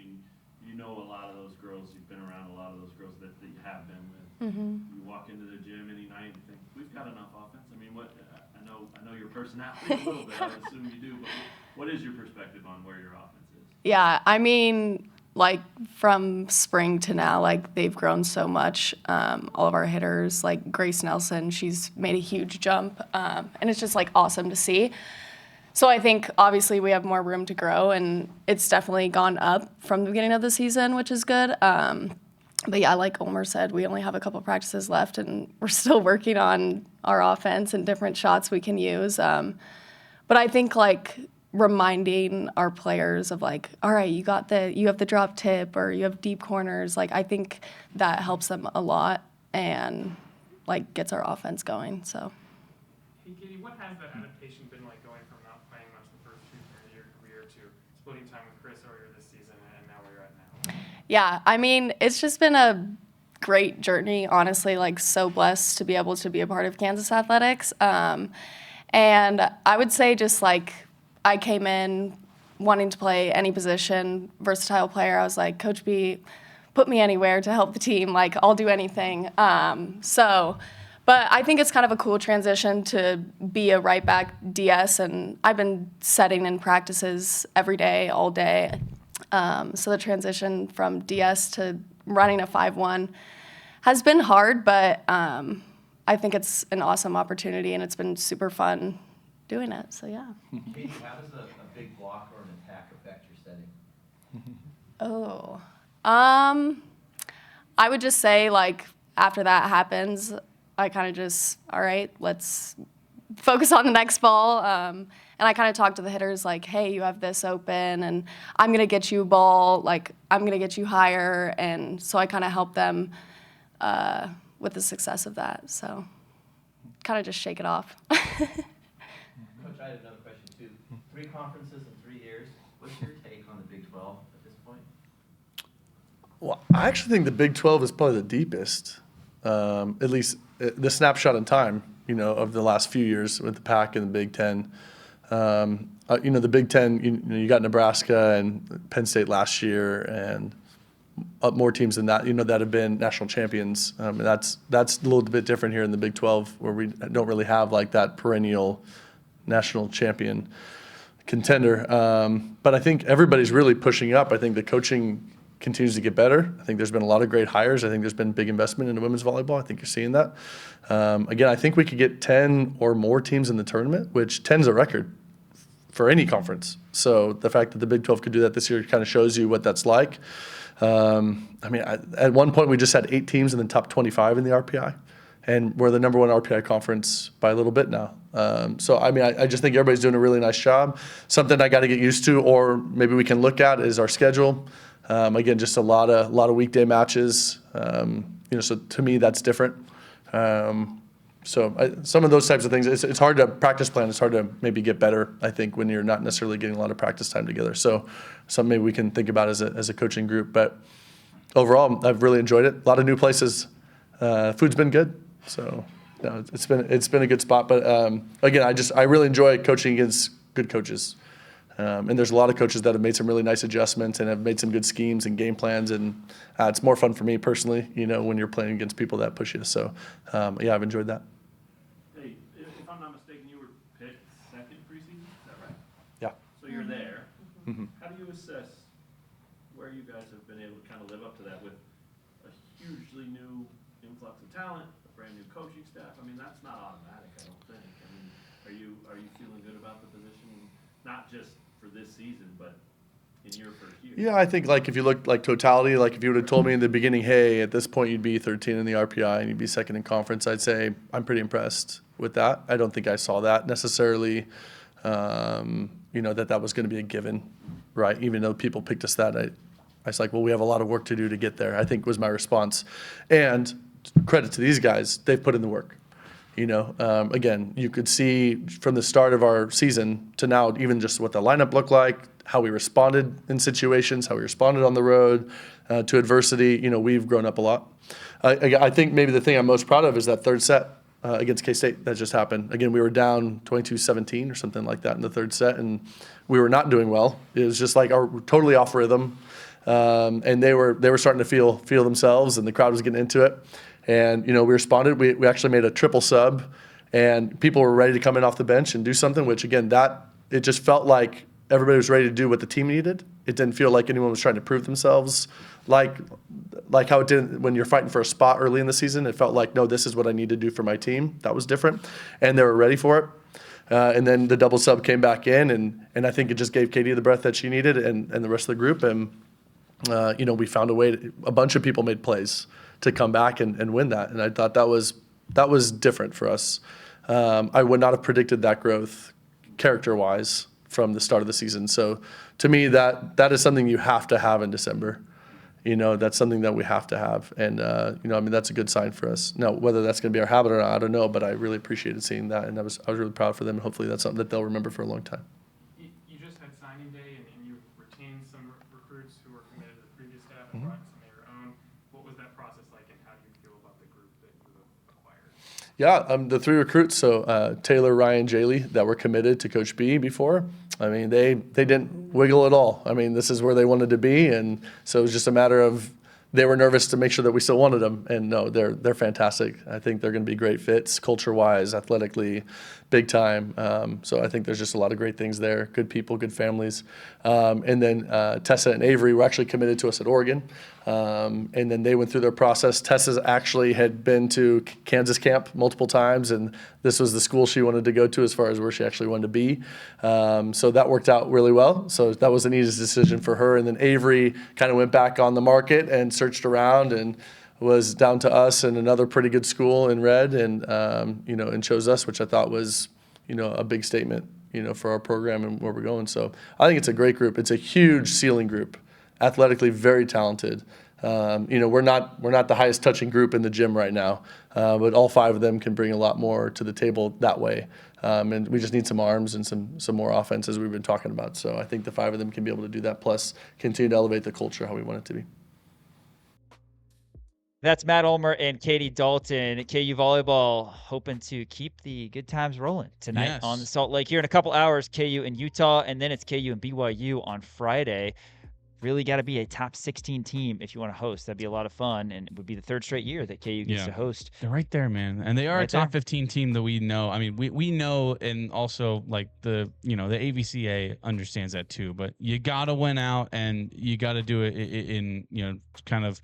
S6: You know a lot of those girls. You've been around a lot of those girls that you have been with.
S10: Mm-hmm.
S6: You walk into the gym any night and think, we've got enough offense. I know your personality a little bit. I would assume you do. But what is your perspective on where your offense is?
S10: Yeah, from spring to now, they've grown so much. All of our hitters, like Grace Nelson, she's made a huge jump, and it's just awesome to see. So I think obviously we have more room to grow, and it's definitely gone up from the beginning of the season, which is good. But yeah, like Ulmer said, we only have a couple practices left, and we're still working on our offense and different shots we can use. But I think reminding our players of all right, you have the drop tip, or you have deep corners. I think that helps them a lot and gets our offense going. So.
S9: Hey, Katie, what has that adaptation been like going from not playing much the first 2 years of your career to splitting time with Chris earlier this season and now where you're at now?
S10: Yeah, it's just been a great journey, honestly, so blessed to be able to be a part of Kansas Athletics. And I would say just I came in wanting to play any position, versatile player. I was like, Coach B, put me anywhere to help the team. I'll do anything. But I think it's kind of a cool transition to be a right back DS, and I've been setting in practices every day, all day. So the transition from DS to running a 5-1 has been hard, but I think it's an awesome opportunity, and it's been super fun doing it. So yeah.
S8: Katie, how does a big block or an attack affect your setting?
S10: I would just say after that happens, I kind of just, all right, let's focus on the next ball. And I kind of talk to the hitters hey, you have this open, and I'm going to get you a ball. I'm going to get you higher. And so I kind of help them with the success of that. So kind of just shake it off.
S8: Coach, I had another question too. 3 conferences in 3 years. What's your take on the Big 12 at this point?
S11: Well, I actually think the Big 12 is probably the deepest, at least the snapshot in time, of the last few years with the Pac and the Big 10. The Big 10, you got Nebraska and Penn State last year, and more teams than that, that have been national champions. That's a little bit different here in the Big 12, where we don't really have that perennial national champion contender. But I think everybody's really pushing up. I think the coaching continues to get better. I think there's been a lot of great hires. I think there's been big investment into women's volleyball. I think you're seeing that. Again, I think we could get 10 or more teams in the tournament, which 10 is a record for any conference. So the fact that the Big 12 could do that this year kind of shows you what that's like. At one point we just had 8 teams in the top 25 in the RPI, and we're the number 1 RPI conference by a little bit now. I just think everybody's doing a really nice job. Something I got to get used to, or maybe we can look at, is our schedule. Again, just a lot of weekday matches. So to me, that's different. Some of those types of things, it's hard to practice plan. It's hard to maybe get better, I think, when you're not necessarily getting a lot of practice time together. So something maybe we can think about as a coaching group. But overall, I've really enjoyed it. A lot of new places. Food's been good. So no, it's been a good spot. But again, I really enjoy coaching against good coaches. And there's a lot of coaches that have made some really nice adjustments and have made some good schemes and game plans, and it's more fun for me personally, when you're playing against people that push you. So, yeah, I've enjoyed that.
S6: Hey, if I'm not mistaken, you were picked second preseason, is that right?
S11: Yeah.
S6: So you're there.
S11: Mhm.
S6: How do you assess where you guys have been able to kind of live up to that with a hugely new influx of talent, a brand new coaching staff? I mean, that's not automatic, I don't think. I mean, are you feeling good about the position, not just for this season, but in your first year?
S11: Yeah, I think if you look totality, if you would have told me in the beginning, hey, at this point you'd be 13 in the RPI and you'd be second in conference, I'd say I'm pretty impressed with that. I don't think I saw that necessarily, that was going to be a given, right? Even though people picked us that, I was like, well, we have a lot of work to do to get there, I think was my response. And credit to these guys, they've put in the work. Again, you could see from the start of our season to now, even just what the lineup looked like, how we responded in situations, how we responded on the road to adversity. We've grown up a lot. I think maybe the thing I'm most proud of is that third set against K-State that just happened. Again, we were down 22-17 or something like that in the third set, and we were not doing well. It was just totally off rhythm, and they were starting to feel themselves, and the crowd was getting into it. And, we responded. We actually made a triple sub, and people were ready to come in off the bench and do something, which, again, it just felt like everybody was ready to do what the team needed. It didn't feel like anyone was trying to prove themselves like how it did when you're fighting for a spot early in the season. It felt like, no, this is what I need to do for my team. That was different, and they were ready for it. And then the double sub came back in, and I think it just gave Katie the breath that she needed and the rest of the group. And, we found a way a bunch of people made plays to come back and win that. And I thought that was different for us. I would not have predicted that growth character-wise from the start of the season. So to me, that is something you have to have in December. That's something that we have to have. And, that's a good sign for us. Now, whether that's going to be our habit or not, I don't know, but I really appreciated seeing that. And I was really proud for them. And hopefully that's something that they'll remember for a long time.
S9: You just had signing day, and you retained some recruits who were committed to the previous staff and brought some of your own. What was that process like, and how do you feel about the group that you acquired?
S11: Yeah, the three recruits, so Taylor, Ryan, Jaylee, that were committed to Coach B before. I mean, they didn't wiggle at all. I mean, this is where they wanted to be, and so it was just a matter of they were nervous to make sure that we still wanted them. And no, they're fantastic. I think they're going to be great fits, culture-wise, athletically, big time. So I think there's just a lot of great things there. Good people, good families. And then Tessa and Avery were actually committed to us at Oregon. And then they went through their process. Tessa actually had been to Kansas camp multiple times, and this was the school she wanted to go to as far as where she actually wanted to be. So that worked out really well. So that was an easy decision for her. And then Avery kind of went back on the market and searched around and was down to us and another pretty good school in Red, and and chose us, which I thought was a big statement for our program and where we're going. So I think it's a great group. It's a huge ceiling group, athletically very talented. We're not the highest touching group in the gym right now, but all five of them can bring a lot more to the table that way. And we just need some arms and some more offense, as we've been talking about. So I think the five of them can be able to do that, plus continue to elevate the culture how we want it to be.
S1: That's Matt Ulmer and Katie Dalton. KU Volleyball hoping to keep the good times rolling tonight on the Salt Lake. Here in a couple hours, KU and Utah, and then it's KU and BYU on Friday. Really got to be a top 16 team if you want to host. That'd be a lot of fun, and it would be the third straight year that KU gets to host.
S2: They're right there, man. And they are a top 15 team that we know. I mean, we know, and also like the AVCA understands that too, but you got to win out, and you got to do it in kind of,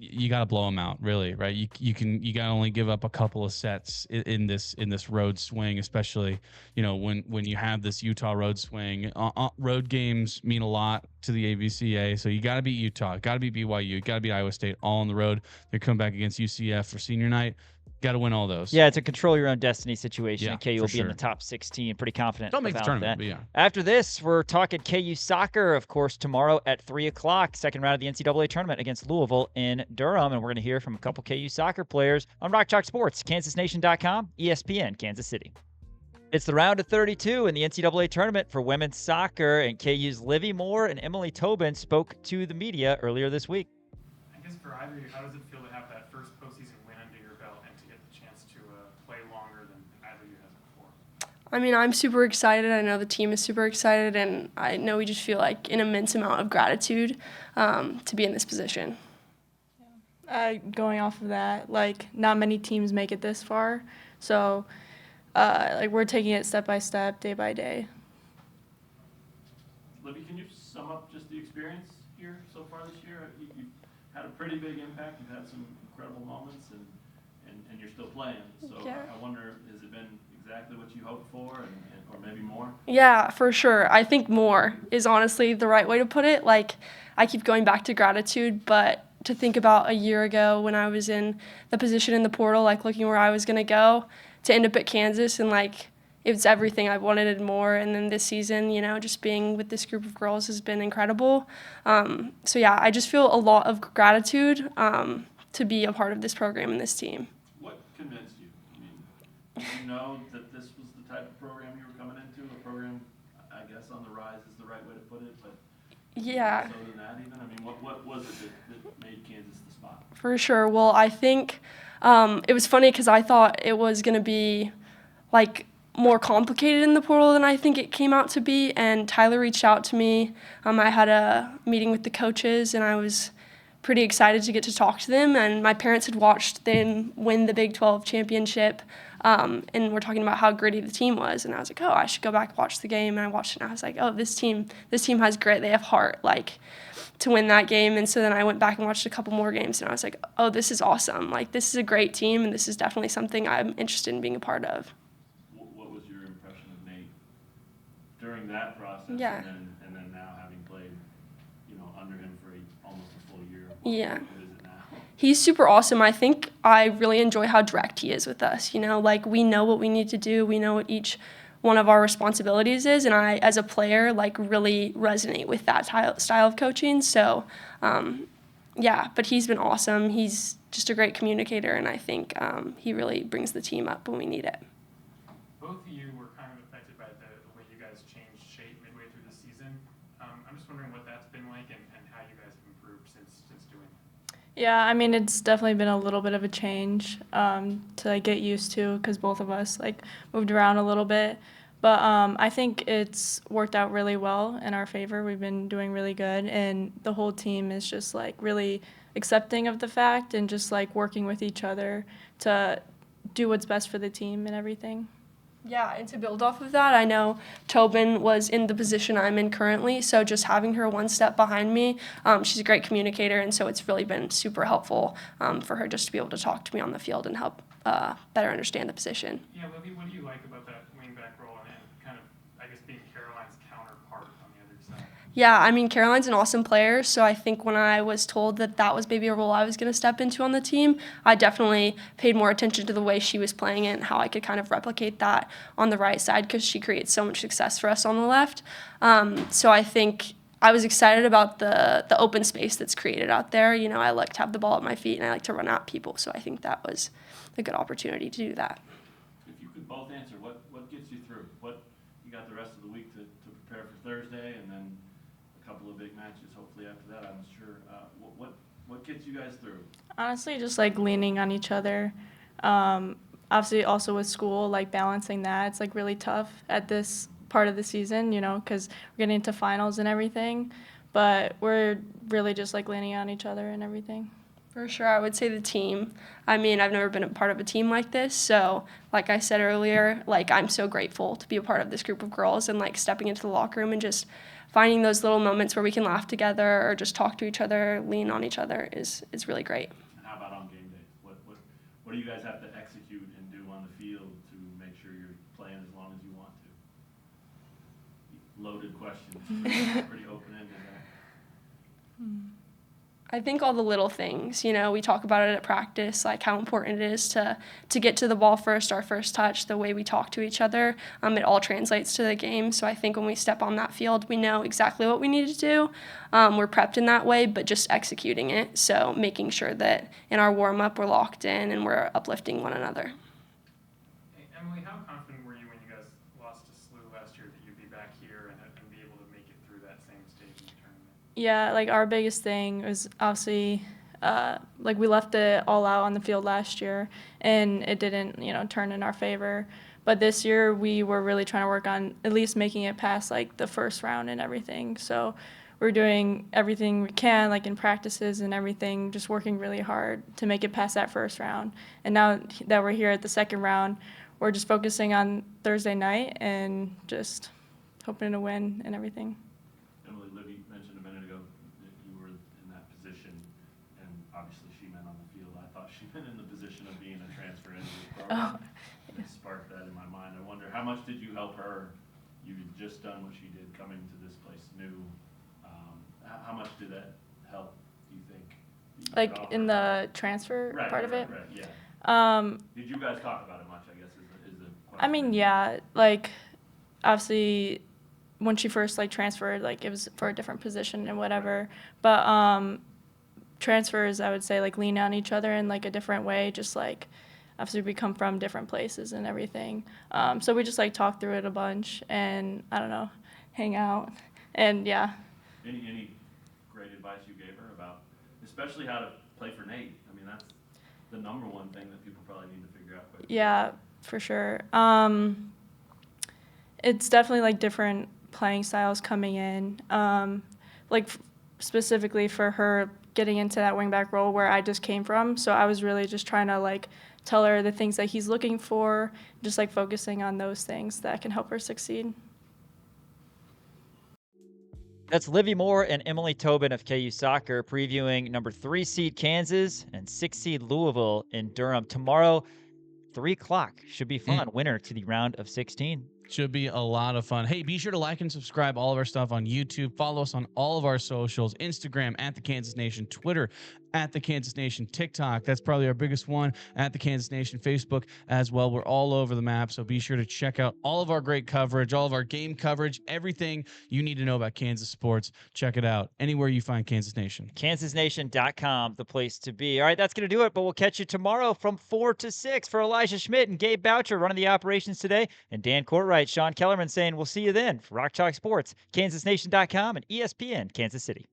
S2: you got to blow them out, really, right? You got to only give up a couple of sets in this road swing, especially when you have this Utah road swing. Road games mean a lot to the AVCA, so you got to beat Utah, got to beat BYU, got to beat Iowa State, all on the road. They come back against UCF for senior night. Got to win all those.
S1: Yeah, it's a control your own destiny situation.
S2: Yeah,
S1: and KU will be in the
S2: sure.
S1: top 16. Pretty confident.
S2: Don't make the
S1: about
S2: tournament,
S1: that.
S2: but yeah.
S1: After this, we're talking KU soccer, of course, tomorrow at 3 o'clock. Second round of the NCAA Tournament against Louisville in Durham. And we're going to hear from a couple KU soccer players on Rock Chalk Sports, KansasNation.com, ESPN, Kansas City. It's the round of 32 in the NCAA Tournament for women's soccer, and KU's Livvy Moore and Emily Tobin spoke to the media earlier this week.
S9: I guess for either of you, how does it feel to have that first postseason win under your belt and to get
S13: I mean, I'm super excited. I know the team is super excited, and I know we just feel like an immense amount of gratitude to be in this position.
S14: Going off of that, like, not many teams make it this far, so like, we're taking it step by step, day by day.
S6: Livvy, can you sum up just the experience here so far this year? You've had a pretty big impact. You've had some incredible moments, and you're still playing. So
S13: Yeah.
S6: I wonder, has it been exactly what you hoped for, or maybe more?
S13: Yeah, for sure. I think more is honestly the right way to put it. Like, I keep going back to gratitude, but to think about a year ago when I was in the position in the portal, like looking where I was going to go, to end up at Kansas, and like, it was everything I wanted and more. And then this season, you know, just being with this group of girls has been incredible. So yeah, I just feel a lot of gratitude to be a part of this program and this team.
S6: What convinced you? I mean, did you know that this was the type of program you were coming into? A program, I guess, on the rise is the right way to put it, but
S13: Yeah.
S6: so than that even? I mean, what was it that made Kansas the spot?
S13: For sure. Well, I think it was funny because I thought it was going to be like more complicated in the portal than I think it came out to be. And Tyler reached out to me. I had a meeting with the coaches, and I was pretty excited to get to talk to them. And my parents had watched them win the Big 12 championship, and we're talking about how gritty the team was. And I was like, oh, I should go back and watch the game. And I watched it, and I was like, oh, this team has grit. They have heart, like, to win that game. And so then I went back and watched a couple more games, and I was like, oh, this is awesome. Like, this is a great team, and this is definitely something I'm interested in being a part of.
S6: What was your impression of Nate during that process?
S13: Yeah.
S6: And then now having played, you know, under him for almost a full year.
S13: Yeah.
S6: What is it now?
S13: He's super awesome. I think I really enjoy how direct he is with us. You know, like, we know what we need to do. We know what each one of our responsibilities is, and I, as a player, like, really resonate with that style of coaching. So, yeah, but he's been awesome. He's just a great communicator, and I think he really brings the team up when we need it.
S9: Both of you were kind of affected by the way you guys changed shape midway through the season. I'm just wondering what that's been like and how you guys have improved since doing it.
S14: Yeah, I mean, it's definitely been a little bit of a change to like, get used to, because both of us like moved around a little bit. But I think it's worked out really well in our favor. We've been doing really good, and the whole team is just like really accepting of the fact and just like working with each other to do what's best for the team and everything.
S13: Yeah, and to build off of that, I know Tobin was in the position I'm in currently, so just having her one step behind me, she's a great communicator, and so it's really been super helpful for her just to be able to talk to me on the field and help better understand the position.
S9: Yeah, Livvy, what do you like about that wingback role and kind of, I guess, being Caroline's counterpart on the other side?
S13: Yeah, I mean, Caroline's an awesome player, so I think when I was told that that was maybe a role I was going to step into on the team, I definitely paid more attention to the way she was playing it and how I could kind of replicate that on the right side, because she creates so much success for us on the left. So I think I was excited about the open space that's created out there. You know, I like to have the ball at my feet, and I like to run at people, so I think that was a good opportunity to do that.
S6: If you could both answer, what gets you through? What you got the rest of the week to prepare for Thursday, and then a couple of big matches hopefully after that, I'm sure. What gets you guys through?
S14: Honestly, just like leaning on each other. Obviously, also with school, like balancing that, it's like really tough at this part of the season, you know, because we're getting into finals and everything. But we're really just like leaning on each other and everything.
S13: For sure, I would say the team. I mean, I've never been a part of a team like this, so like I said earlier, like, I'm so grateful to be a part of this group of girls, and like stepping into the locker room and just finding those little moments where we can laugh together or just talk to each other, lean on each other is really great.
S6: And how about on game days? What do you guys have to execute and do on the field to make sure you're playing as long as you want to? Loaded question. Pretty open-ended there.
S13: I think all the little things, you know, we talk about it at practice, like how important it is to get to the ball first, our first touch, the way we talk to each other. It all translates to the game. So I think when we step on that field, we know exactly what we need to do. We're prepped in that way, but just executing it. So making sure that in our warm-up we're locked in and we're uplifting one another.
S9: Hey, Emily, how confident were you when you guys lost to SLU last year that you'd be back here and be able to make it through that same stage in the tournament?
S14: Yeah, like our biggest thing was obviously like we left it all out on the field last year, and it didn't, you know, turn in our favor. But this year we were really trying to work on at least making it past like the first round and everything. So we're doing everything we can, like in practices and everything, just working really hard to make it past that first round. And now that we're here at the second round, we're just focusing on Thursday night and just hoping to win and everything.
S6: Emily, Livvy mentioned a minute ago that you were in that position, and obviously she meant on the field. I thought she meant in the position of being a transfer into the program. It sparked that in my mind. I wonder, how much did you help her? You had just done what she did, coming to this place new. How much did that help, do you think?
S14: Like in the transfer part of it?
S6: Right, yeah. Did you guys talk about it much, I guess, is the question.
S14: I mean, yeah, like obviously when she first like transferred, like it was for a different position and whatever. But transfers, I would say, like lean on each other in like a different way, just like obviously we come from different places and everything. So we just like talk through it a bunch and I don't know, hang out and yeah.
S6: Any great advice you gave her about, especially how to play for Nate? I mean, that's the number one thing that people probably need to figure out quickly.
S14: Yeah, for sure. It's definitely like different playing styles coming in. Specifically for her getting into that wingback role where I just came from. So I was really just trying to like tell her the things that he's looking for, just like focusing on those things that can help her succeed.
S1: That's Livvy Moore and Emily Tobin of KU Soccer previewing number 3 seed Kansas and 6 seed Louisville in Durham. Tomorrow, 3 o'clock. Should be fun. Winner to the round of 16.
S2: Should be a lot of fun. Hey, be sure to like and subscribe all of our stuff on YouTube. Follow us on all of our socials, Instagram at the Kansas Nation, Twitter at the Kansas Nation, TikTok, that's probably our biggest one, at the Kansas Nation, Facebook as well. We're all over the map, so be sure to check out all of our great coverage, all of our game coverage, everything you need to know about Kansas sports. Check it out anywhere you find Kansas Nation.
S1: KansasNation.com, the place to be. All right, that's going to do it, but we'll catch you tomorrow from 4 to 6 for Elijah Schmidt and Gabe Boucher running the operations today, and Dan Courtwright, Sean Kellerman saying we'll see you then for Rock Chalk Sports, KansasNation.com, and ESPN Kansas City.